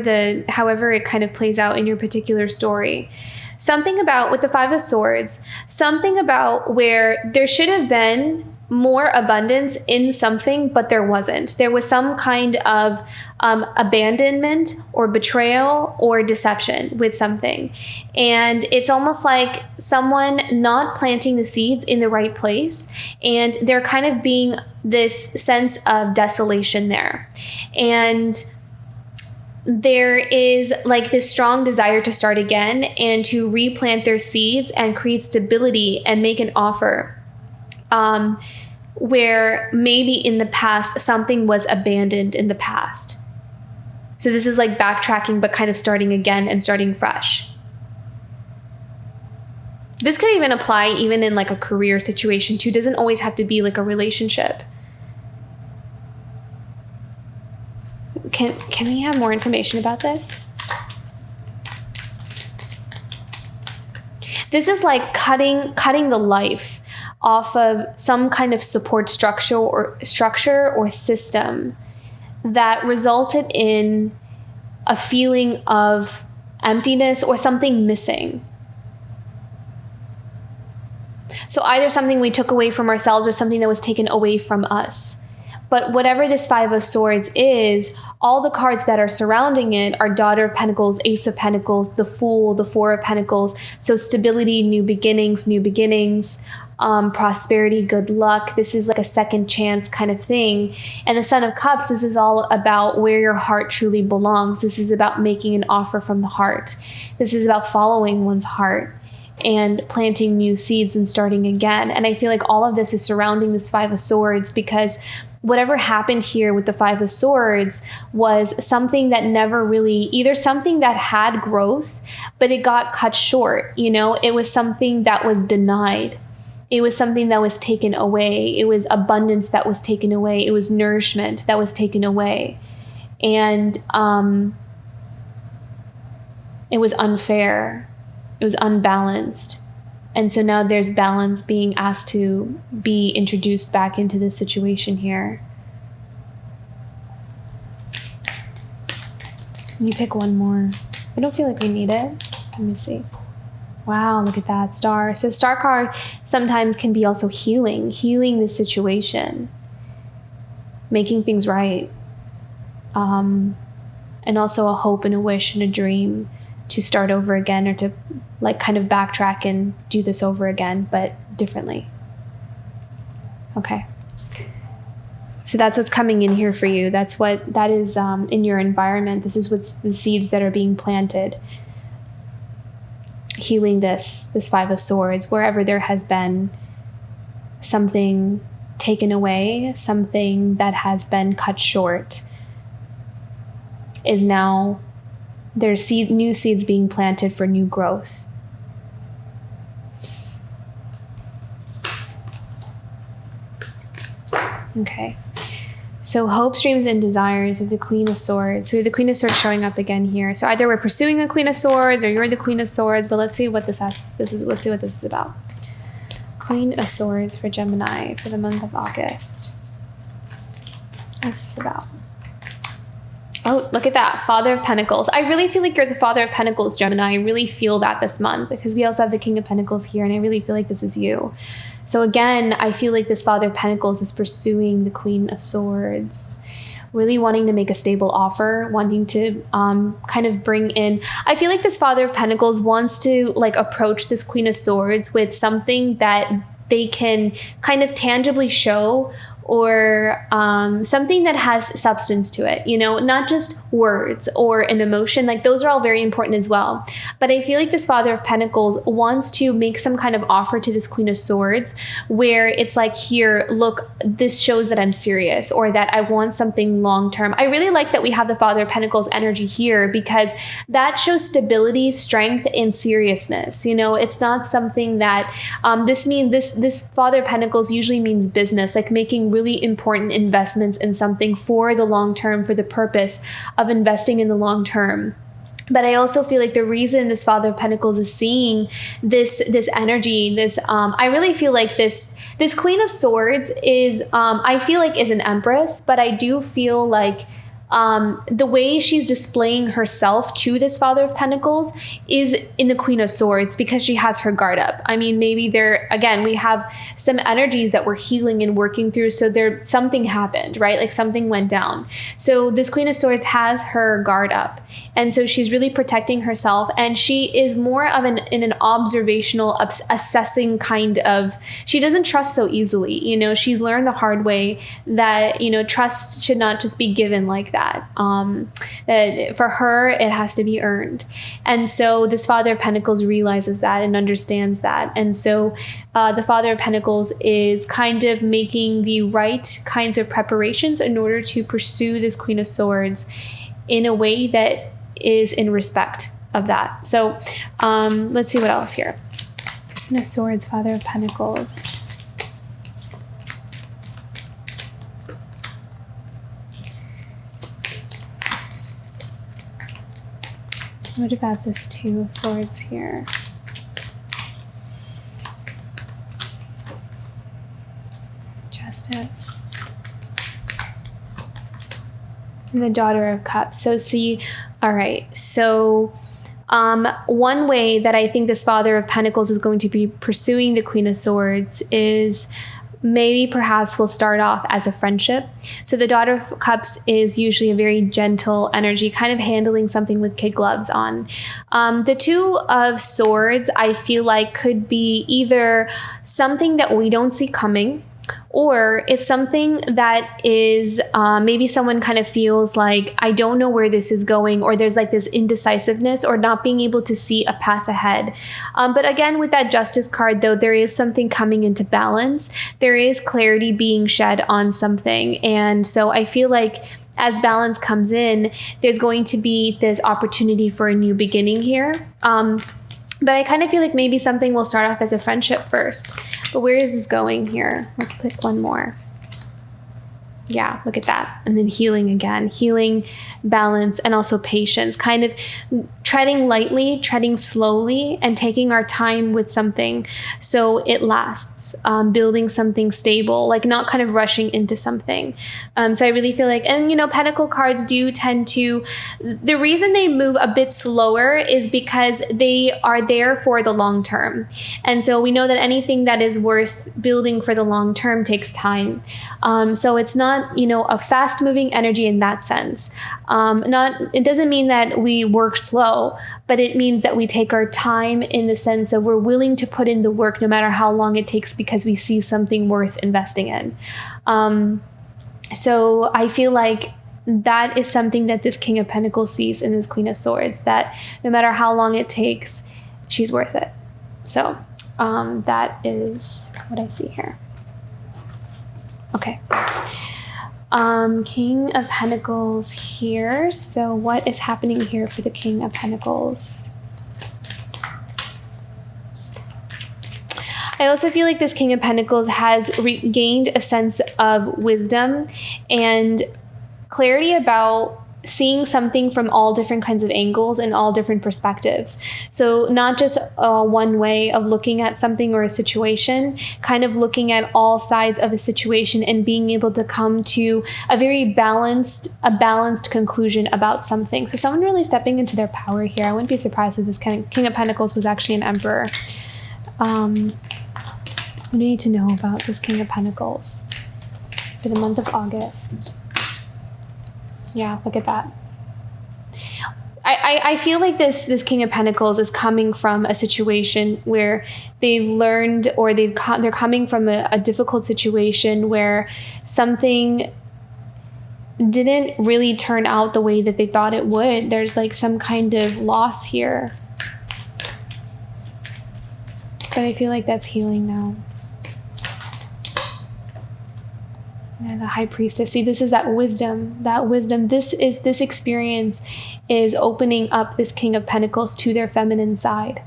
it kind of plays out in your particular story. Something about, with the Five of Swords, something about where there should have been more abundance in something, but there wasn't. There was some kind of abandonment or betrayal or deception with something. And it's almost like someone not planting the seeds in the right place. And there kind of being this sense of desolation there. And there is like this strong desire to start again and to replant their seeds and create stability and make an offer. Where maybe in the past something was abandoned in the past. So this is like backtracking, but kind of starting again and starting fresh. This could even apply even in like a career situation too. It doesn't always have to be like a relationship. Can we have more information about this? This is like cutting the life off of some kind of support structure or system that resulted in a feeling of emptiness or something missing. So either something we took away from ourselves or something that was taken away from us. But whatever this Five of Swords is, all the cards that are surrounding it are Daughter of Pentacles, Ace of Pentacles, the Fool, the Four of Pentacles. So stability, new beginnings, prosperity, good luck. This is like a second chance kind of thing. And the Son of Cups, this is all about where your heart truly belongs. This is about making an offer from the heart. This is about following one's heart and planting new seeds and starting again. And I feel like all of this is surrounding this Five of Swords, because whatever happened here with the Five of Swords was something that never really, either something that had growth, but it got cut short. It was something that was denied. It was something that was taken away. It was abundance that was taken away. It was nourishment that was taken away. And it was unfair. It was unbalanced. And so now there's balance being asked to be introduced back into this situation here. You pick one more. I don't feel like we need it. Let me see. Wow, look at that star. So star card sometimes can be also healing this situation, making things right. And also a hope and a wish and a dream to start over again, or to like kind of backtrack and do this over again, but differently. Okay. So that's what's coming in here for you. That is in your environment. This is what's the seeds that are being planted. Healing this Five of Swords, wherever there has been something taken away, something that has been cut short, is now there's new seeds being planted for new growth. Okay. So hopes, dreams, and desires of the Queen of Swords. So we have the Queen of Swords showing up again here. So either we're pursuing the Queen of Swords or you're the Queen of Swords, but let's see what this is about. Queen of Swords for Gemini for the month of August. This is about. Oh, look at that. Father of Pentacles. I really feel like you're the Father of Pentacles, Gemini. I really feel that this month, because we also have the King of Pentacles here, and I really feel like this is you. So again, I feel like this Father of Pentacles is pursuing the Queen of Swords, really wanting to make a stable offer, wanting to kind of bring in. I feel like this Father of Pentacles wants to like approach this Queen of Swords with something that they can kind of tangibly show, or something that has substance to it, not just words or an emotion. Like those are all very important as well. But I feel like this Father of Pentacles wants to make some kind of offer to this Queen of Swords where it's like, here, look, this shows that I'm serious, or that I want something long-term. I really like that we have the Father of Pentacles energy here, because that shows stability, strength, and seriousness. It's not something that this Father of Pentacles usually means business, like making really important investments in something for the long term, for the purpose of investing in the long term. But I also feel like the reason this Father of Pentacles is seeing this energy, I really feel like this Queen of Swords is, I feel like is an Empress, but I do feel like the way she's displaying herself to this Father of Pentacles is in the Queen of Swords, because she has her guard up. I mean, maybe we have some energies that we're healing and working through. So something happened, right? Like something went down. So this Queen of Swords has her guard up. And so she's really protecting herself. And she is more of in an observational, assessing kind of, she doesn't trust so easily. She's learned the hard way that, trust should not just be given like that. That for her, it has to be earned. And so this Father of Pentacles realizes that and understands that. And so the Father of Pentacles is kind of making the right kinds of preparations in order to pursue this Queen of Swords in a way that is in respect of that. So let's see what else here. Queen of Swords, Father of Pentacles. What about this Two of Swords here? Justice. And the Daughter of Cups. So see, all right. So one way that I think this Father of Pentacles is going to be pursuing the Queen of Swords is maybe perhaps will start off as a friendship. So the Daughter of Cups is usually a very gentle energy, kind of handling something with kid gloves on. The Two of Swords, I feel like, could be either something that we don't see coming, or it's something that is maybe someone kind of feels like, I don't know where this is going, or there's like this indecisiveness or not being able to see a path ahead. But again, with that Justice card, though, there is something coming into balance. There is clarity being shed on something. And so I feel like as balance comes in, there's going to be this opportunity for a new beginning here. But I kind of feel like maybe something will start off as a friendship first. But where is this going here? Let's pick one more. Yeah, look at that. And then healing again. Healing, balance, and also patience. Kind of treading lightly, treading slowly, and taking our time with something so it lasts. Building something stable, like not kind of rushing into something. So I really feel like, and Pentacle cards do tend to, the reason they move a bit slower is because they are there for the long term. And so we know that anything that is worth building for the long term takes time. So it's not, a fast moving energy in that sense. It doesn't mean that we work slow, but it means that we take our time in the sense of we're willing to put in the work no matter how long it takes, because we see something worth investing in. So I feel like that is something that this King of Pentacles sees in this Queen of Swords, that no matter how long it takes, she's worth it. So that is what I see here. Okay. King of Pentacles here. So what is happening here for the King of Pentacles? I also feel like this King of Pentacles has regained a sense of wisdom and clarity about seeing something from all different kinds of angles and all different perspectives. So not just one way of looking at something or a situation, kind of looking at all sides of a situation and being able to come to a very balanced conclusion about something. So someone really stepping into their power here. I wouldn't be surprised if this King of Pentacles was actually an Emperor. What do you need to know about this King of Pentacles for the month of August? Yeah, look at that. I feel like this King of Pentacles is coming from a situation where they've learned, or they're coming from a difficult situation where something didn't really turn out the way that they thought it would. There's like some kind of loss here. But I feel like that's healing now. Yeah, the High Priestess. See, this is that wisdom. This experience is opening up this King of Pentacles to their feminine side,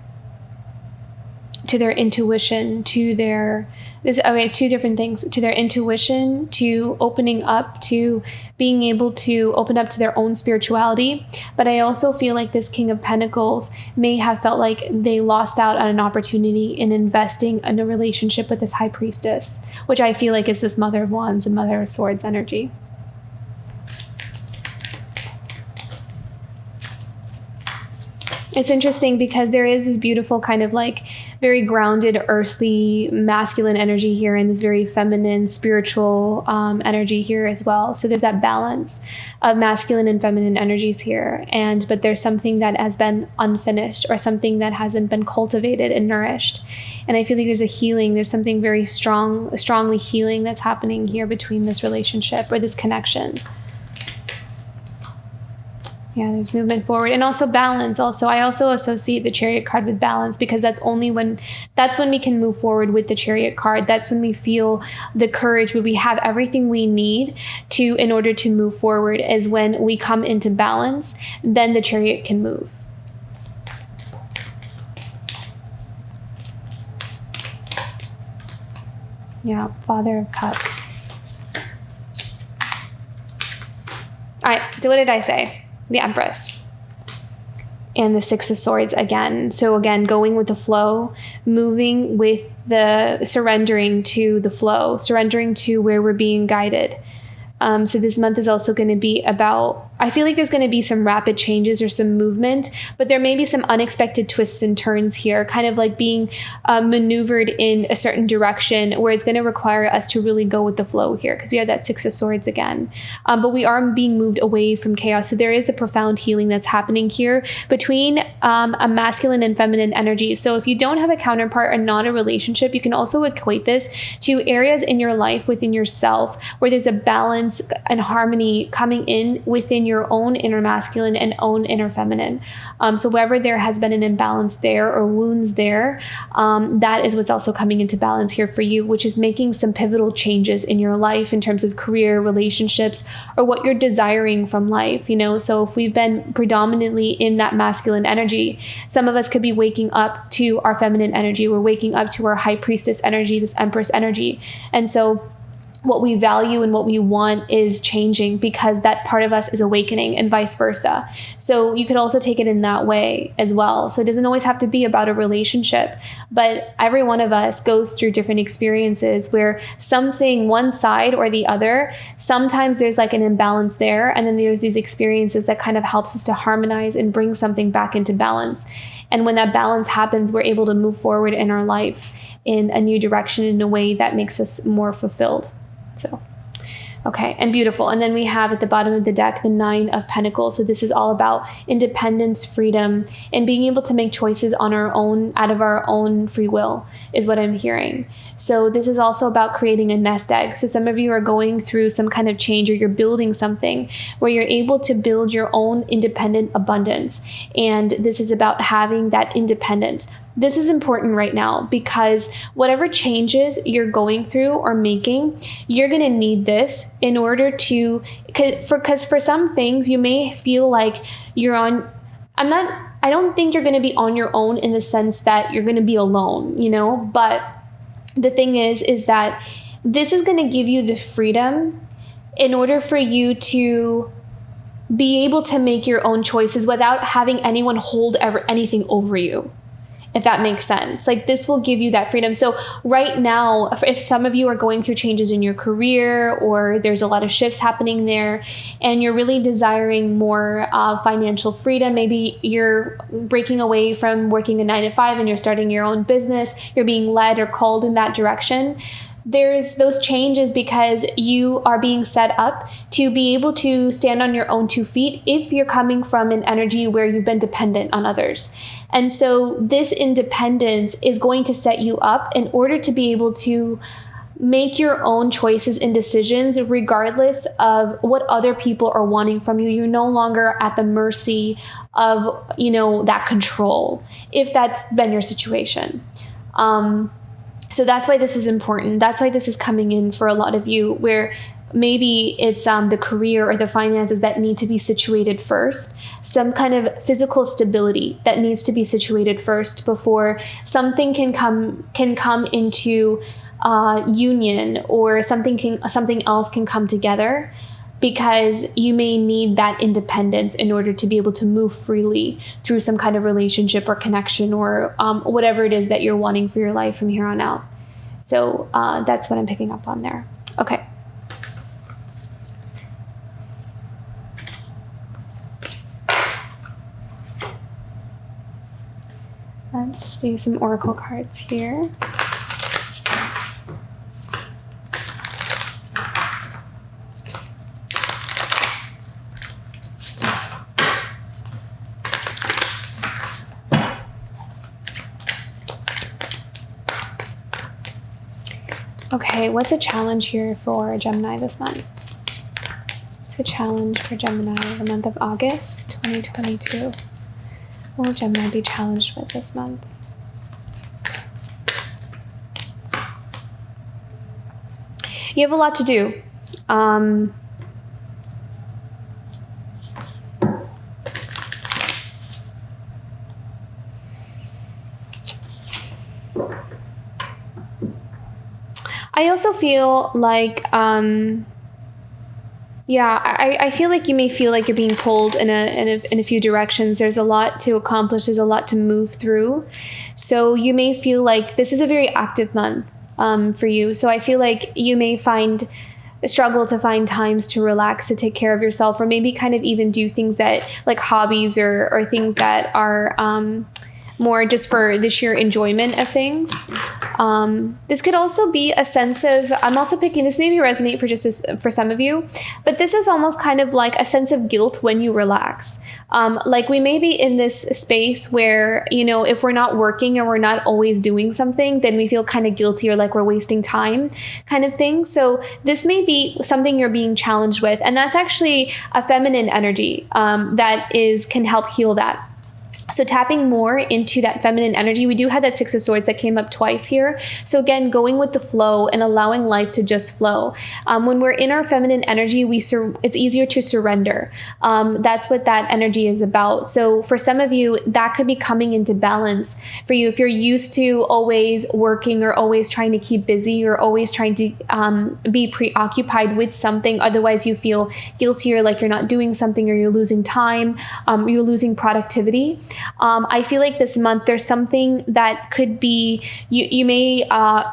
to their intuition, two different things, to their intuition, to opening up, to being able to open up to their own spirituality. But I also feel like this King of Pentacles may have felt like they lost out on an opportunity in investing in a relationship with this High Priestess, which I feel like is this Mother of Wands and Mother of Swords energy. It's interesting because there is this beautiful kind of like very grounded, earthly, masculine energy here, and this very feminine, spiritual energy here as well. So there's that balance of masculine and feminine energies here. But there's something that has been unfinished, or something that hasn't been cultivated and nourished. And I feel like there's a healing. There's something very strongly healing that's happening here between this relationship or this connection. Yeah, there's movement forward, and also balance. I also associate the Chariot card with balance, because that's when we can move forward with the Chariot card. That's when we feel the courage, where we have everything we need in order to move forward. Is when we come into balance, then the Chariot can move. Yeah, Father of Cups. All right, so what did I say? The Empress and the Six of Swords again. So again, going with the flow, moving with the surrendering to the flow, surrendering to where we're being guided. So this month is also going to be about I feel like there's going to be some rapid changes or some movement, but there may be some unexpected twists and turns here, kind of like being maneuvered in a certain direction where it's going to require us to really go with the flow here, because we have that Six of Swords again. But we are being moved away from chaos. So there is a profound healing that's happening here between a masculine and feminine energy. So if you don't have a counterpart or not a relationship, you can also equate this to areas in your life within yourself where there's a balance and harmony coming in within your own inner masculine and own inner feminine. So wherever there has been an imbalance there or wounds there, that is what's also coming into balance here for you, which is making some pivotal changes in your life in terms of career, relationships, or what you're desiring from life. So if we've been predominantly in that masculine energy, some of us could be waking up to our feminine energy. We're waking up to our high priestess energy, this empress energy. And so what we value and what we want is changing because that part of us is awakening, and vice versa. So you could also take it in that way as well. So it doesn't always have to be about a relationship, but every one of us goes through different experiences where something, one side or the other, sometimes there's like an imbalance there. And then there's these experiences that kind of helps us to harmonize and bring something back into balance. And when that balance happens, we're able to move forward in our life in a new direction in a way that makes us more fulfilled. So, okay, and beautiful. And then we have at the bottom of the deck, the Nine of Pentacles. So this is all about independence, freedom, and being able to make choices on our own, out of our own free will is what I'm hearing. So this is also about creating a nest egg. So some of you are going through some kind of change, or you're building something where you're able to build your own independent abundance. And this is about having that independence. This is important right now because whatever changes you're going through or making, you're going to need this in order to, because for some things you may feel like you're on, I don't think you're going to be on your own in the sense that you're going to be alone, but the thing is that this is going to give you the freedom in order for you to be able to make your own choices without having anyone hold anything over you. If that makes sense. Like this will give you that freedom. So right now, if some of you are going through changes in your career, or there's a lot of shifts happening there, and you're really desiring more financial freedom, maybe you're breaking away from working a 9-to-5 and you're starting your own business, you're being led or called in that direction. There's those changes because you are being set up to be able to stand on your own 2 feet if you're coming from an energy where you've been dependent on others. And so this independence is going to set you up in order to be able to make your own choices and decisions regardless of what other people are wanting from you. You're no longer at the mercy of, that control, if that's been your situation. So that's why this is important. That's why this is coming in for a lot of you, where maybe it's the career or the finances that need to be situated first. Some kind of physical stability that needs to be situated first before something can come into union, or something else can come together. Because you may need that independence in order to be able to move freely through some kind of relationship or connection, or whatever it is that you're wanting for your life from here on out. So that's what I'm picking up on there. Okay. Let's do some oracle cards here. Okay, what's a challenge here for Gemini this month? What's a challenge for Gemini the month of August 2022? What will Gemini be challenged with this month? You have a lot to do. I also feel like, I feel like you may feel like you're being pulled in a few directions. There's a lot to accomplish. There's a lot to move through. So you may feel like this is a very active month for you. So I feel like you may find struggle to find times to relax, to take care of yourself, or maybe kind of even do things that like hobbies or things that are more just for the sheer enjoyment of things. This could also be a sense of, I'm also picking, this maybe resonate for some of you, but this is almost kind of like a sense of guilt when you relax. Like we may be in this space where, you know, if we're not working or we're not always doing something, then we feel kind of guilty or like we're wasting time kind of thing. So this may be something you're being challenged with. And that's actually a feminine energy that can help heal that. So tapping more into that feminine energy. We do have that Six of Swords that came up twice here. So again, going with the flow and allowing life to just flow. When we're in our feminine energy, it's easier to surrender. That's what that energy is about. So for some of you, that could be coming into balance for you. If you're used to always working or always trying to keep busy or always trying to be preoccupied with something, otherwise you feel guilty or like you're not doing something or you're losing time, you're losing productivity. I feel like this month there's something that could be, you may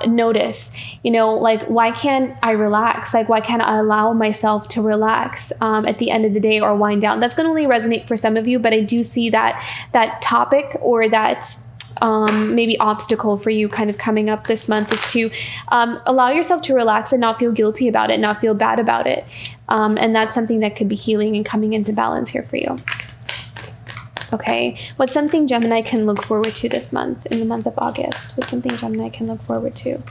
notice, you know, like, why can't I relax? Like, why can't I allow myself to relax at the end of the day or wind down? That's going to only resonate for some of you, but I do see that topic or that maybe obstacle for you kind of coming up this month is to allow yourself to relax and not feel guilty about it, not feel bad about it. And that's something that could be healing and coming into balance here for you. Okay, what's something Gemini can look forward to this month, in the month of August? What's something Gemini can look forward to in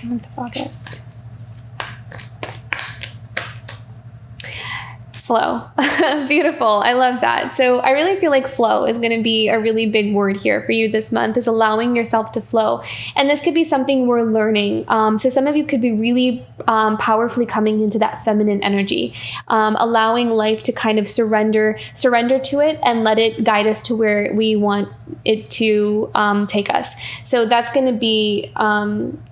the month of August? Flow. Beautiful. I love that. So I really feel like flow is going to be a really big word here for you this month, is allowing yourself to flow. And this could be something we're learning. So some of you could be really powerfully coming into that feminine energy, allowing life to kind of surrender to it and let it guide us to where we want it to take us. So that's going to be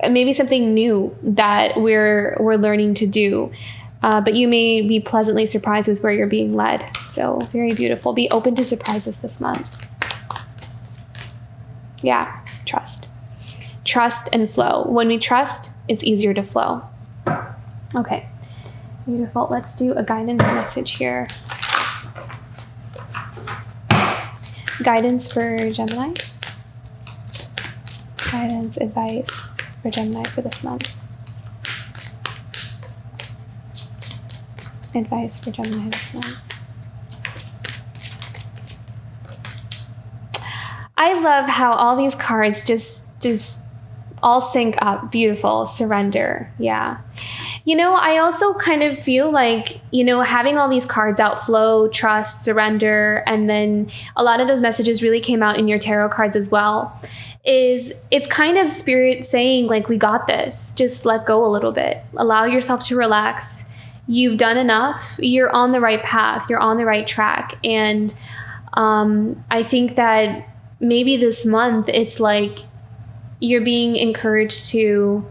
maybe something new that we're learning to do. But you may be pleasantly surprised with where you're being led. So very beautiful. Be open to surprises this month. Yeah, trust. Trust and flow. When we trust, it's easier to flow. Okay, beautiful. Let's do a guidance message here. Guidance for Gemini. Guidance, advice for Gemini for this month. Advice for Gemini this month. I love how all these cards just all sync up. Beautiful. Surrender. Yeah. You know, I also kind of feel like, you know, having all these cards out, flow, trust, surrender, and then a lot of those messages really came out in your tarot cards as well, it's kind of spirit saying, like, we got this. Just let go a little bit. Allow yourself to relax. You've done enough. You're on the right path. You're on the right track. And I think that maybe this month it's like you're being encouraged to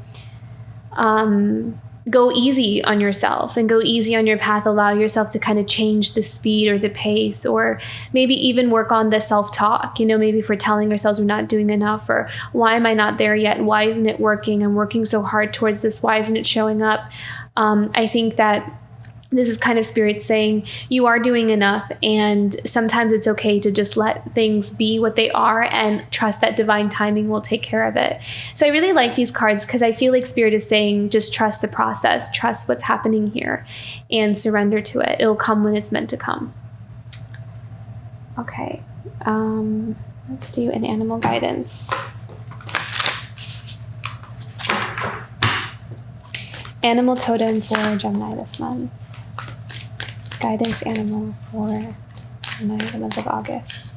go easy on yourself and go easy on your path. Allow yourself to kind of change the speed or the pace, or maybe even work on the self-talk, you know, maybe for telling ourselves we're not doing enough, or why am I not there yet? Why isn't it working? I'm working so hard towards this. Why isn't it showing up? I think that this is kind of spirit saying you are doing enough, and sometimes it's okay to just let things be what they are and trust that divine timing will take care of it. So I really like these cards because I feel like spirit is saying just trust the process, trust what's happening here, and surrender to it. It'll come when it's meant to come. Okay, let's do an animal guidance. Animal totem for Gemini this month. Guidance animal for Gemini the month of August.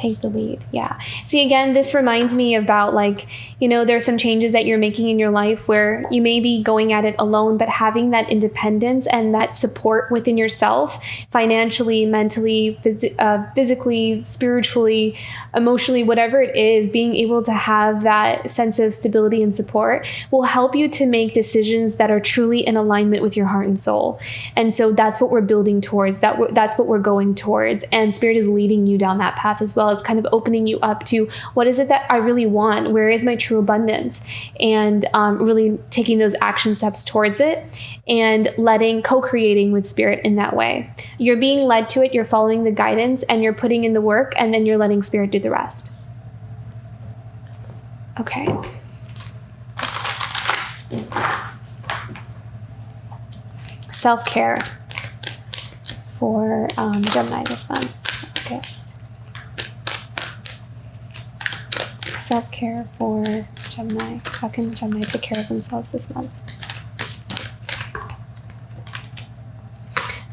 Take the lead. Yeah. See, again, this reminds me about like, there's some changes that you're making in your life where you may be going at it alone, but having that independence and that support within yourself, financially, mentally, physically, spiritually, emotionally, whatever it is, being able to have that sense of stability and support will help you to make decisions that are truly in alignment with your heart and soul. And so that's what we're building towards. That's what we're going towards. And Spirit is leading you down that path as well. It's kind of opening you up to what is it that I really want? Where is my true abundance? And really taking those action steps towards it and co-creating with Spirit in that way. You're being led to it, you're following the guidance, and you're putting in the work, and then you're letting Spirit do the rest. Okay. Self-care for Gemini this month. August. Self-care for Gemini. How can Gemini take care of themselves this month?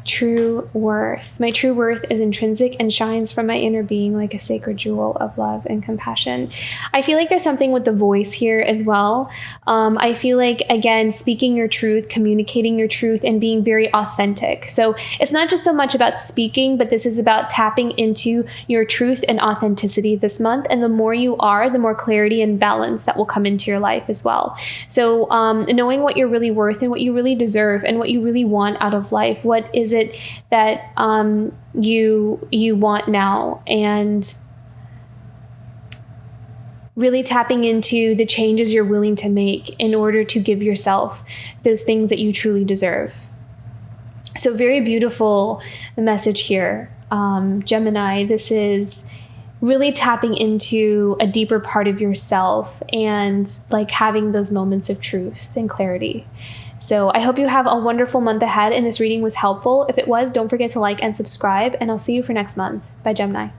True worth. My true worth is intrinsic and shines from my inner being like a sacred jewel of love and compassion. I feel like there's something with the voice here as well. I feel like, again, speaking your truth, communicating your truth, and being very authentic. So it's not just so much about speaking, but this is about tapping into your truth and authenticity this month. And the more you are, the more clarity and balance that will come into your life as well. So knowing what you're really worth and what you really deserve and what you really want out of life. What is it that you want now, and really tapping into the changes you're willing to make in order to give yourself those things that you truly deserve. So very beautiful message here, Gemini. This is really tapping into a deeper part of yourself and like having those moments of truth and clarity. So I hope you have a wonderful month ahead and this reading was helpful. If it was, don't forget to like and subscribe, and I'll see you for next month. Bye, Gemini.